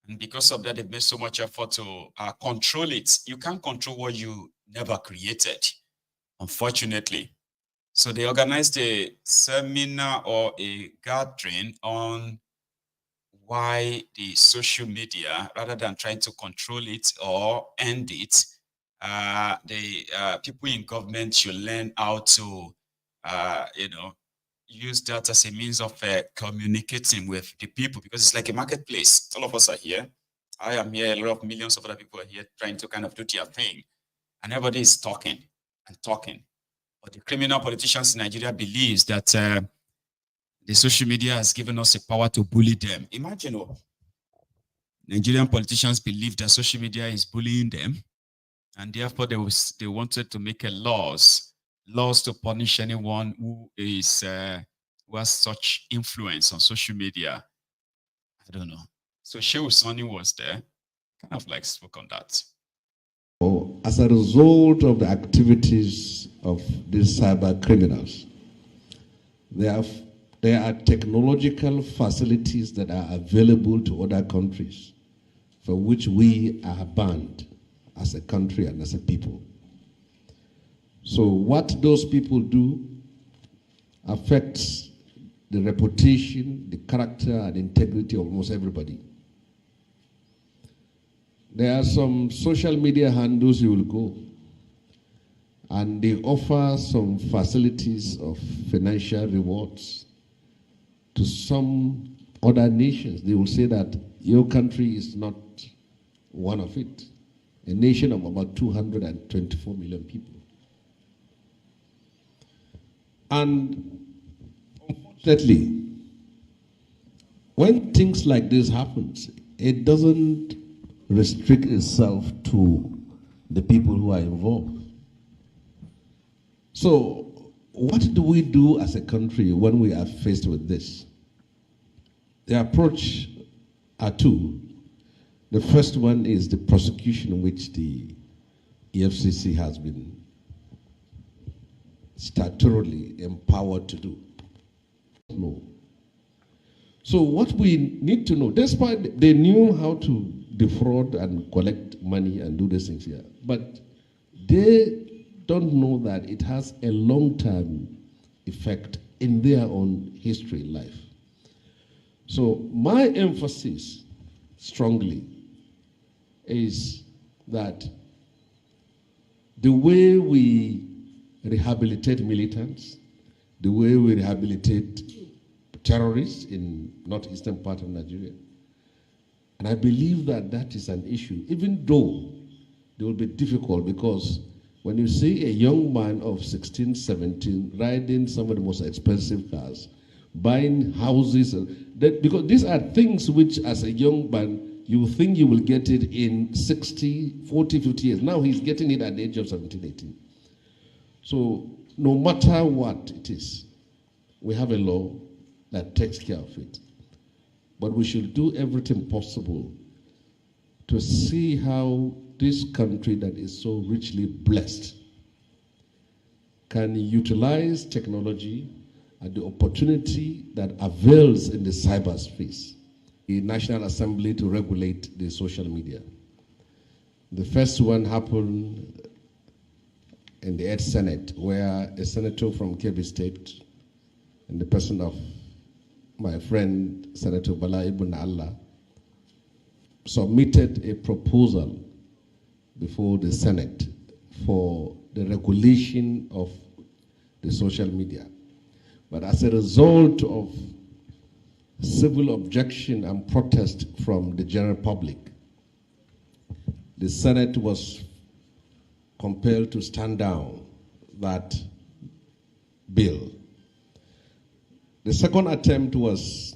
And because of that, they've made so much effort to control it. You can't control what you never created, unfortunately. So they organized a seminar or a gathering on why the social media, rather than trying to control it or end it, the people in government should learn how to, use that as a means of communicating with the people, because it's like a marketplace. All of us are here. I am here. A lot of millions of other people are here trying to kind of do their thing, and everybody is talking and talking. But the criminal politicians in Nigeria believes that the social media has given us a power to bully them. Imagine, Nigerian politicians believe that social media is bullying them, and therefore they wanted to make laws to punish anyone who is who has such influence on social media. I don't know. So Shehu Sani was there, kind of like spoke on that. As a result of the activities of these cyber criminals, there are technological facilities that are available to other countries for which we are banned as a country and as a people. So what those people do affects the reputation, the character and integrity of almost everybody. There are some social media handles you will go, and they offer some facilities of financial rewards to some other nations. They will say that your country is not one of it. A nation of about 224 million people. And unfortunately, when things like this happen, it doesn't restrict itself to the people who are involved. So, what do we do as a country when we are faced with this? The approach are two. The first one is the prosecution, which the EFCC has been statutorily empowered to do. No. So what we need to know, despite they knew how to defraud and collect money and do these things here, but they don't know that it has a long-term effect in their own history life. So my emphasis strongly is that the way we rehabilitate militants, the way we rehabilitate terrorists in northeastern part of Nigeria, and I believe that that is an issue, even though it will be difficult, because when you see a young man of 16, 17 riding some of the most expensive cars, buying houses, because these are things which as a young man, you think you will get it in 60, 40, 50 years. Now he's getting it at the age of 17, 18. So no matter what it is, we have a law that takes care of it. But we should do everything possible to see how this country that is so richly blessed can utilize technology and the opportunity that avails in the cyberspace. The National Assembly to regulate the social media. The first one happened in the 8th Senate, where a senator from Edo State, in the person of my friend Senator Bala Ibn Allah, submitted a proposal before the Senate for the regulation of the social media. But as a result of civil objection and protest from the general public, the Senate was compelled to stand down that bill. The second attempt was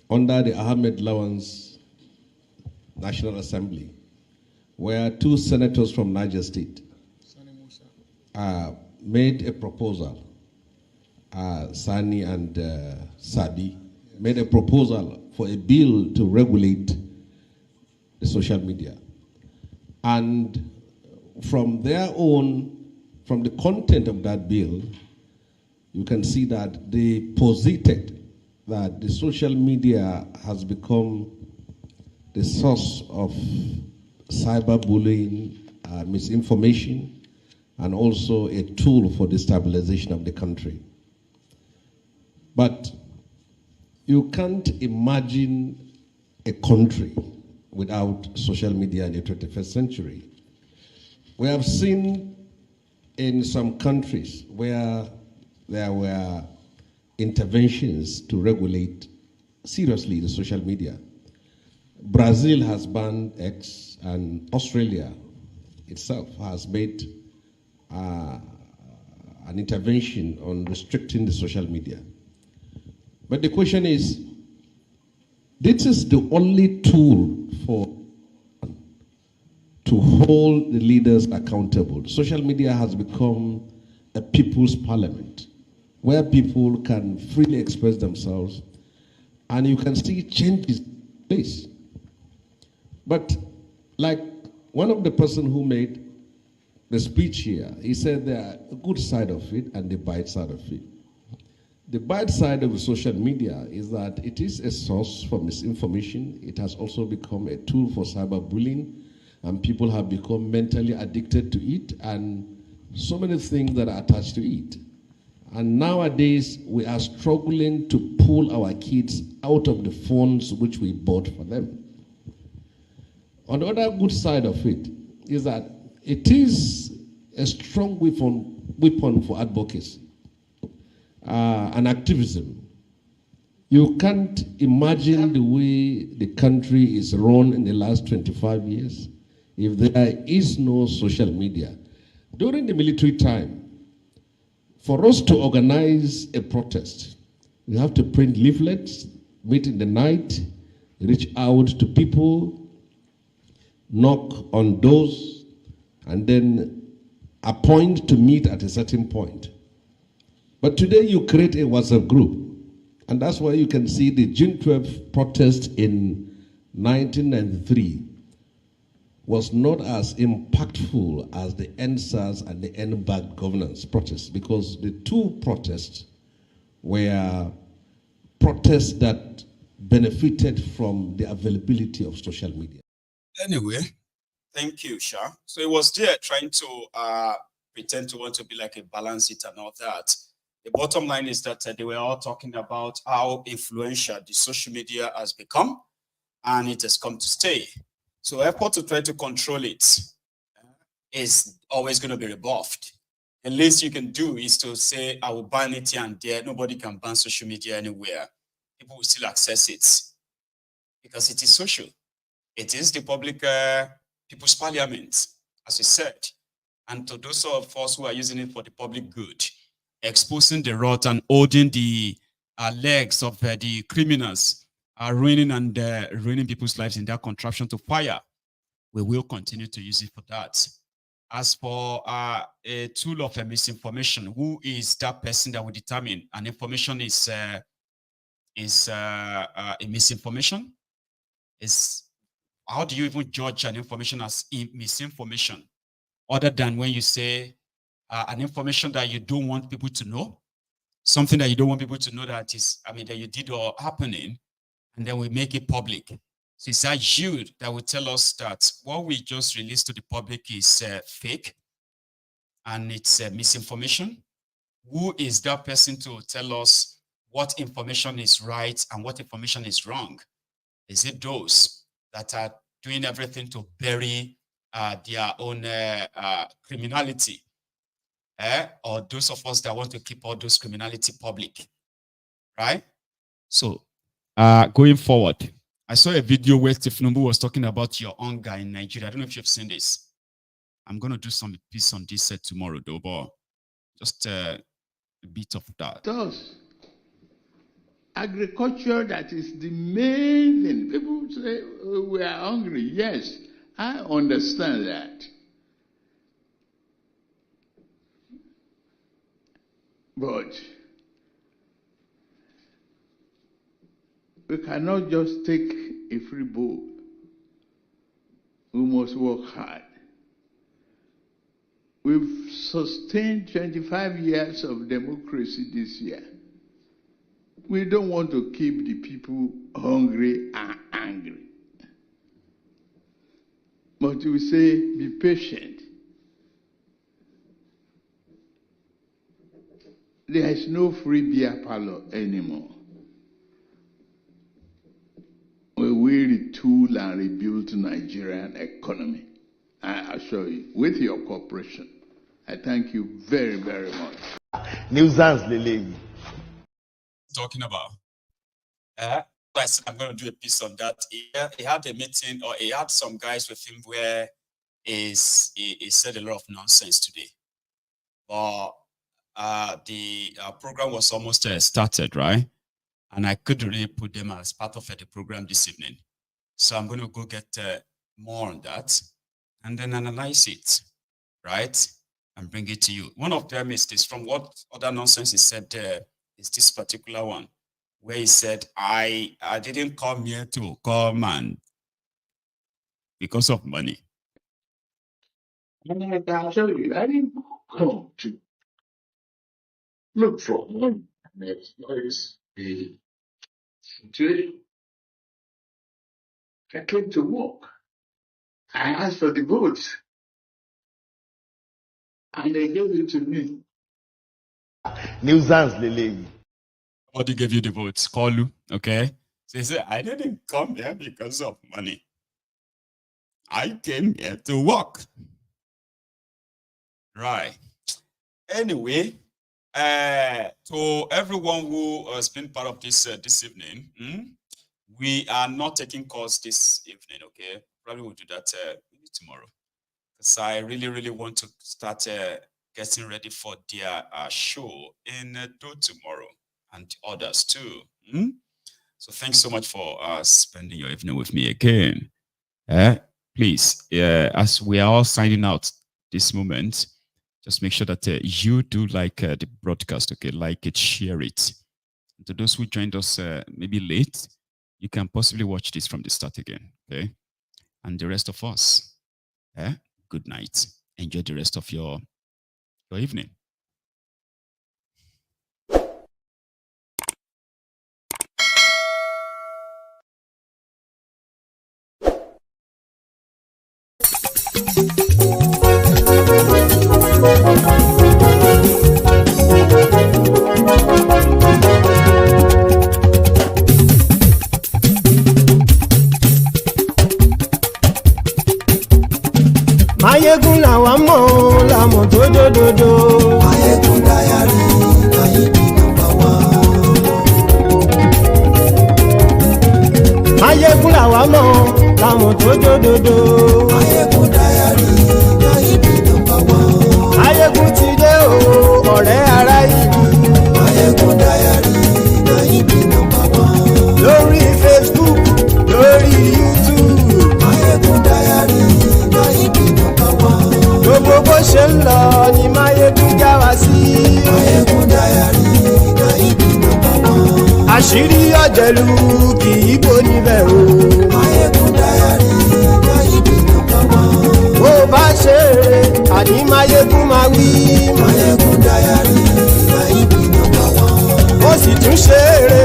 under the Ahmed Lawan's National Assembly, where two senators from Niger State made a proposal. Sani and Sabi made a proposal for a bill to regulate the social media. And from their own, from the content of that bill, you can see that they posited that the social media has become the source of cyberbullying, misinformation, and also a tool for destabilization of the country. But you can't imagine a country without social media in the 21st century. We have seen in some countries where there were interventions to regulate seriously the social media. Brazil has banned X, and Australia itself has made an intervention on restricting the social media. But the question is, this is the only tool to hold the leaders accountable. Social media has become a people's parliament, where people can freely express themselves, and you can see changes in place. But like one of the person who made the speech here, he said there are a good side of it and the bad side of it. The bad side of the social media is that it is a source for misinformation. It has also become a tool for cyberbullying, and people have become mentally addicted to it, and so many things that are attached to it. And nowadays, we are struggling to pull our kids out of the phones which we bought for them. On the other good side of it is that it is a strong weapon for advocacy and activism. You can't imagine the way the country is run in the last 25 years if there is no social media. During the military time, for us to organize a protest, we have to print leaflets, meet in the night, reach out to people, knock on doors, and then appoint to meet at a certain point. But today you create a WhatsApp group, and that's why you can see the June 12th protest in 1993 was not as impactful as the NSAS and the N-backed governance protests, because the two protests were protests that benefited from the availability of social media. Anyway, thank you, Sha. So it was there trying to pretend to want to be like a balance it and all that. The bottom line is that they were all talking about how influential the social media has become, and it has come to stay. So effort to try to control it is always going to be rebuffed. The least you can do is to say, I will ban it here and there. Nobody can ban social media anywhere. People will still access it because it is social. It is the public people's parliament, as we said. And to those of us who are using it for the public good, exposing the rot and holding the legs of the criminals, ruining people's lives in their contraption to fire, we will continue to use it for that. As for a tool of misinformation, who is that person that will determine an information is a misinformation? How do you even judge an information as misinformation, other than when you say an information that you don't want people to know, something that you don't want people to know that is, that you did or happening, and then we make it public. So it's that you that will tell us that what we just released to the public is fake and it's misinformation. Who is that person to tell us what information is right and what information is wrong? Is it those that are doing everything to bury their own criminality? Or those of us that want to keep all those criminality public, right? So going forward, I saw a video where Thiefnubu was talking about your hunger in Nigeria. I don't know if you've seen this. I'm going to do some piece on this set tomorrow, though, but just a bit of that. Thus, agriculture, that is the main thing. People say, oh, we are hungry. Yes, I understand that. But we cannot just take a free bowl. We must work hard. We've sustained 25 years of democracy this year. We don't want to keep the people hungry and angry. But we say, be patient. There is no free beer parlor anymore. We will retool and rebuild the Nigerian economy. I assure you, with your cooperation. I thank you very, very much. Nuisance, Lily. Talking about. I'm going to do a piece on that. He had a meeting, or he had some guys with him where he said a lot of nonsense today. But the program was almost started, right? And I couldn't really put them as part of the program this evening. So I'm going to go get more on that and then analyze it, right? And bring it to you. One of them is this, from what other nonsense he said there, is this particular one, where he said, I didn't come here to come and because of money. And I can tell you, I didn't come to look for money. That's the situation. I came to work. I asked for the votes. And they gave it to me. Nuisance, Lily. Somebody gave you the votes, Kolu, okay? So he said, I didn't come here because of money. I came here to work. Right. Anyway, to everyone who has been part of this this evening, we are not taking calls this evening, okay? Probably we'll do that maybe tomorrow. Because I really want to start getting ready for their show in Edo tomorrow and others too. So thanks so much for spending your evening with me again. Please, as we are all signing out this moment, just make sure that you do like the broadcast, okay? Like it, share it. And to those who joined us maybe late, you can possibly watch this from the start again, okay? And the rest of us, good night. Enjoy the rest of your evening. Mayegun làwa mọ̀ làmọ̀ tó dòdòdò. Mayegun dayari Nayibi number one. Mayegun làwa mọ̀ làmọ̀ tó dòdòdò. Mayegun dayari Nayibi number one. Mayegun ti dé o ọ̀rẹ́ ara ìlú. Mayegun dayari Nayibi number one. Lórí Facebook lórí YouTube. Mayegun dayari Nayibi number one. Gbogbo bó ṣe ń lọ ni Mayegun já wa sí. Mayegun dayari Nayibi number one. Àṣírí ọ̀jẹ̀lú kì í bò níbẹ̀ o. Mayegun dayari Nayibi number one. Bó bá ṣe eré àní Mayegun máa wí. Mayegun dayari Nayibi number one. Ó sì tún ṣe eré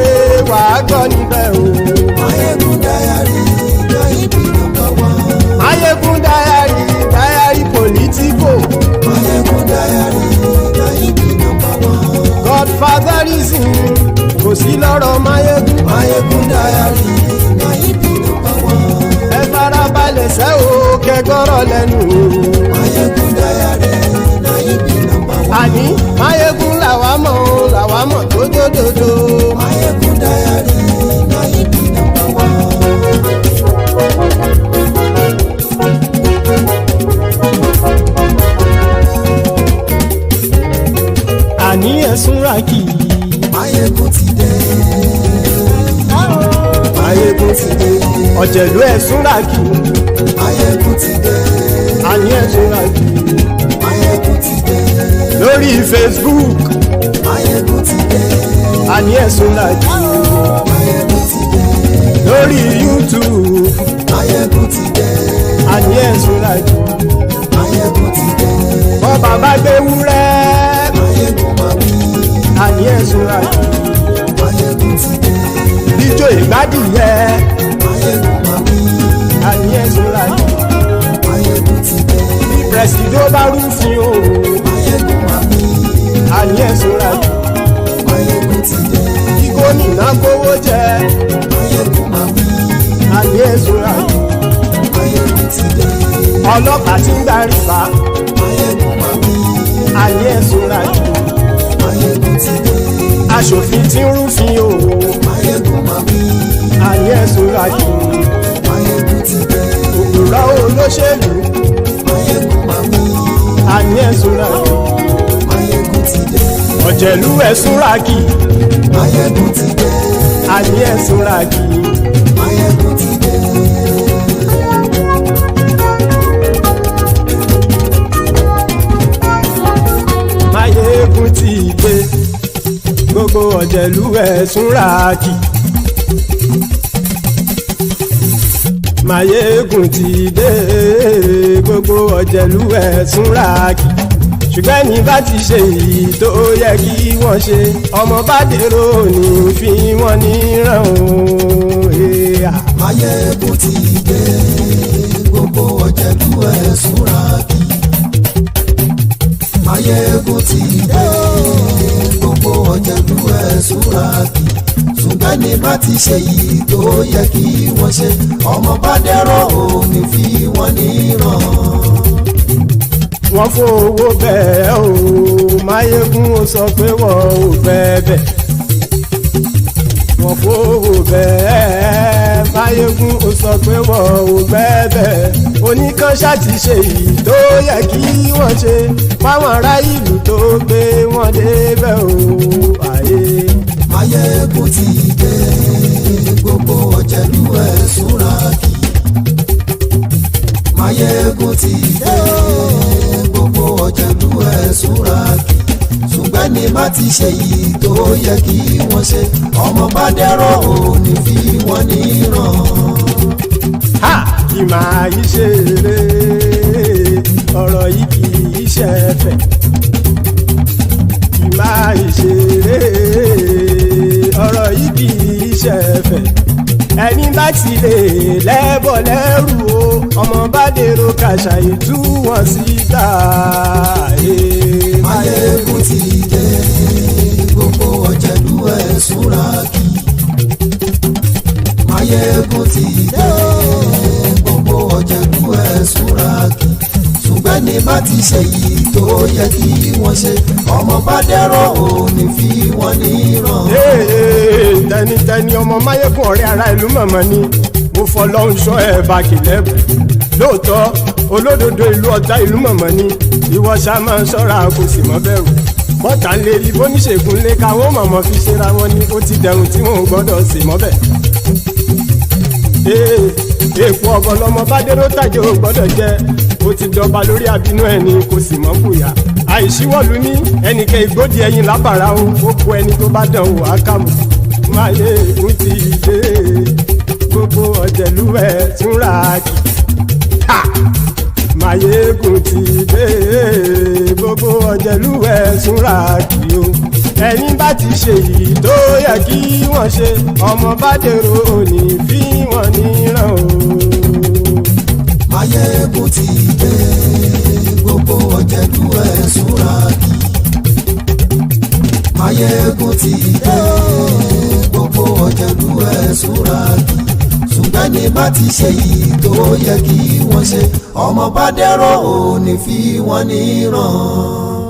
wàá gbọ́ níbẹ̀ o. Mayegun dayari Nayibi number one. Mayegun dayari political. Mayegun dayari Nayibi number one. Godfatherism kò sí lọ́rọ̀ Mayegun. Mayegun dayari Nayibi number one. Ẹ farabalẹ̀ sẹ́ o kẹgbọ́rọ̀ lẹ́nu o. Mayegun dayari Nayibi number one. Àní Mayegun làwa mọ̀ tó dòdòdò. Mayegun dayari Nayibi number one. Àní ẹ̀sùn ràkì. Mayegun ti dé. Mayegun ti dé. Ọ̀jẹ̀lú ẹ̀sùn ràkì. Mayegun ti dé. Àní ẹ̀sùn ràkì. Mayegun ti dé. Lórí Facebook. Mayegun ti dé. Àní ẹ̀sùn ràkì. Mayegun ti dé. Lórí YouTube. Mayegun ti dé. Àní ẹ̀sùn ràkì. Mayegun ti dé. Bọ́ bàbá gbé wúrẹ́. Mayegun máa wí. Àní ẹ̀sùn ràkì. Mayegun ti dé. Ijó ìgbádìyẹ. Mayegun máa wí. Àní ẹ̀sùn ràkì. Mayegun ti dé. Bí pẹ̀sìdó bá rúfin o. Mayegun máa wí. Àní ẹ̀sùn ràkì. Mayegun ti dé. Bí gómìnà kówó jẹ. Mayegun máa wí. Àní ẹ̀sùn ràkì. Mayegun ti dé. Ọlọ́pàá ti ń darí bá. Mayegun máa wí. Àní ẹ̀sùn ràkì. Mayegun ti dé. Aṣòfin tí ń rúfin o. Mayegun máa wí. Àní ẹ̀sùn ràkì. Mayegun ti dé. Òpùrọ́ olóṣèlú. Mayegun máa wí. Àní ẹ̀sùn ràkì. Mayegun ti dé. Ọ̀jẹ̀lú ẹ̀sùn ràkì. Mayegun ti dé. Àní ẹ̀sùn ràkì. Mayegun ti dé. Mayegun ti dé. Gbogbo ọ̀jẹ̀lú ẹ̀sùn ràkì. Mayegun ti dé. Gbogbo ọ̀jẹ̀lú ẹ̀sùn ràkì. Ṣùgbọ́n ní bá ti ṣe èyí tó yẹ kí wọ́n ṣe, ọmọ bá dèrò ní fi wọ́n níran o. Mayegun ti dé. Gbogbo ọ̀jẹ̀lú ẹ̀sùn ràkì. Mayegun ti dé. Gbogbo ọ̀jẹ̀lú ẹ̀sùn ràkì. ṣùgbọ́n ní bá ti ṣe yìí tó yẹ kí wọ́n ṣe ọmọ bá dẹ́rọ̀ ò ní fi wọ́n níran. wọ́n fowó bẹ́ẹ̀ o Máyégún ó sọ pé wọ́n ò fẹ́ bẹ́ẹ̀. wọ́n fowó bẹ́ẹ̀ Máyégún ó sọ pé wọ́n ò fẹ́ bẹ́ẹ̀. oníkanṣá ti ṣe yìí tó yẹ kí wọ́n ṣe fáwọn ará ìlú tó gbé wọn débẹ̀ o àyè. Máyégún ti dé gbogbo ọ̀jẹ̀lú ẹ̀ súnra kì. Máyégún ti dé gbogbo ọ̀jẹ̀lú ẹ̀ súnra kì. ṣùgbọ́n ní bá ti ṣe yìí tó yẹ kí wọ́n ṣe ọmọ bá dẹ́rọ̀ ò ní fi wọ́n níran. kì máa yí ṣe eré ọ̀rọ̀ yìí kì í ṣe ẹ̀fẹ̀. kì máa yí ṣe eré ọ̀rọ̀ yìí kì í ṣe ẹ̀fẹ̀. ẹni bá ti lè lẹ́bọ̀ lẹ́rù o ọmọ bá dèrò kàṣàyè tú wọn síta. Máyégún ti dé gbogbo ọ̀jẹ̀lú ẹ̀ súnra kì. Máyégún ti dé gbogbo ọ̀jẹ̀lú ẹ̀ súnra kì. ṣùgbọ́n ní bá ti ṣe yìí tó yẹ kí wọ́n ṣe ọmọ bá dẹ́rọ̀ ò ní fi wọ́n níran. tẹnitẹni ọmọ Máyégún ọ̀rẹ́ ara ìlú mọ̀mọ́ ni mo fọlọ́run sọ ẹ̀ bá kìlẹ́bù. lóòótọ́ olódodo ìlú ọ̀tá ìlú mọ̀mọ́ ni ìwọ ṣá máa ń ṣọ́ra kò sì mọ́ bẹ̀rù. bọ́tà ń lè rí bóníṣègùn lé káwọn mọ̀mọ́ fi ṣera wọn ni ó ti dẹrùn tí wọn ò gbọ́dọ̀ sè mọ́bẹ̀. èèpo ọ̀bọ lọmọ bá dérò tàjẹ́ ò gbọ́dọ̀ jẹ́ ó ti dọba lórí àbínú ẹni kò sì mọ́ bùyà. àìsíwọ́lu ní ẹnìkẹ́ ìgbódì ẹyin lábàrá o ó kó ẹni tó bá dán wò á kàmù. Máyégún ti dé gbogbo ọ̀jẹ̀lú ẹ̀ túnra kì. Máyégún ti dé gbogbo ọ̀jẹ̀lú ẹ̀ túnra kì o. ẹni bá ti ṣe yìí tó yẹ kí wọ́n ṣe ọmọ bá dèrò òní fi wọ́n níran o. Máyégún ti dé gbogbo ọ̀jẹ̀lú ẹ̀ súnra kì. Máyégún ti dé gbogbo ọ̀jẹ̀lú ẹ̀ súnra kì. ṣùgbọ́n ní bá ti ṣe yìí tó yẹ kí wọ́n ṣe ọmọ bá dẹ́rọ̀ ò ní fi wọ́n níran.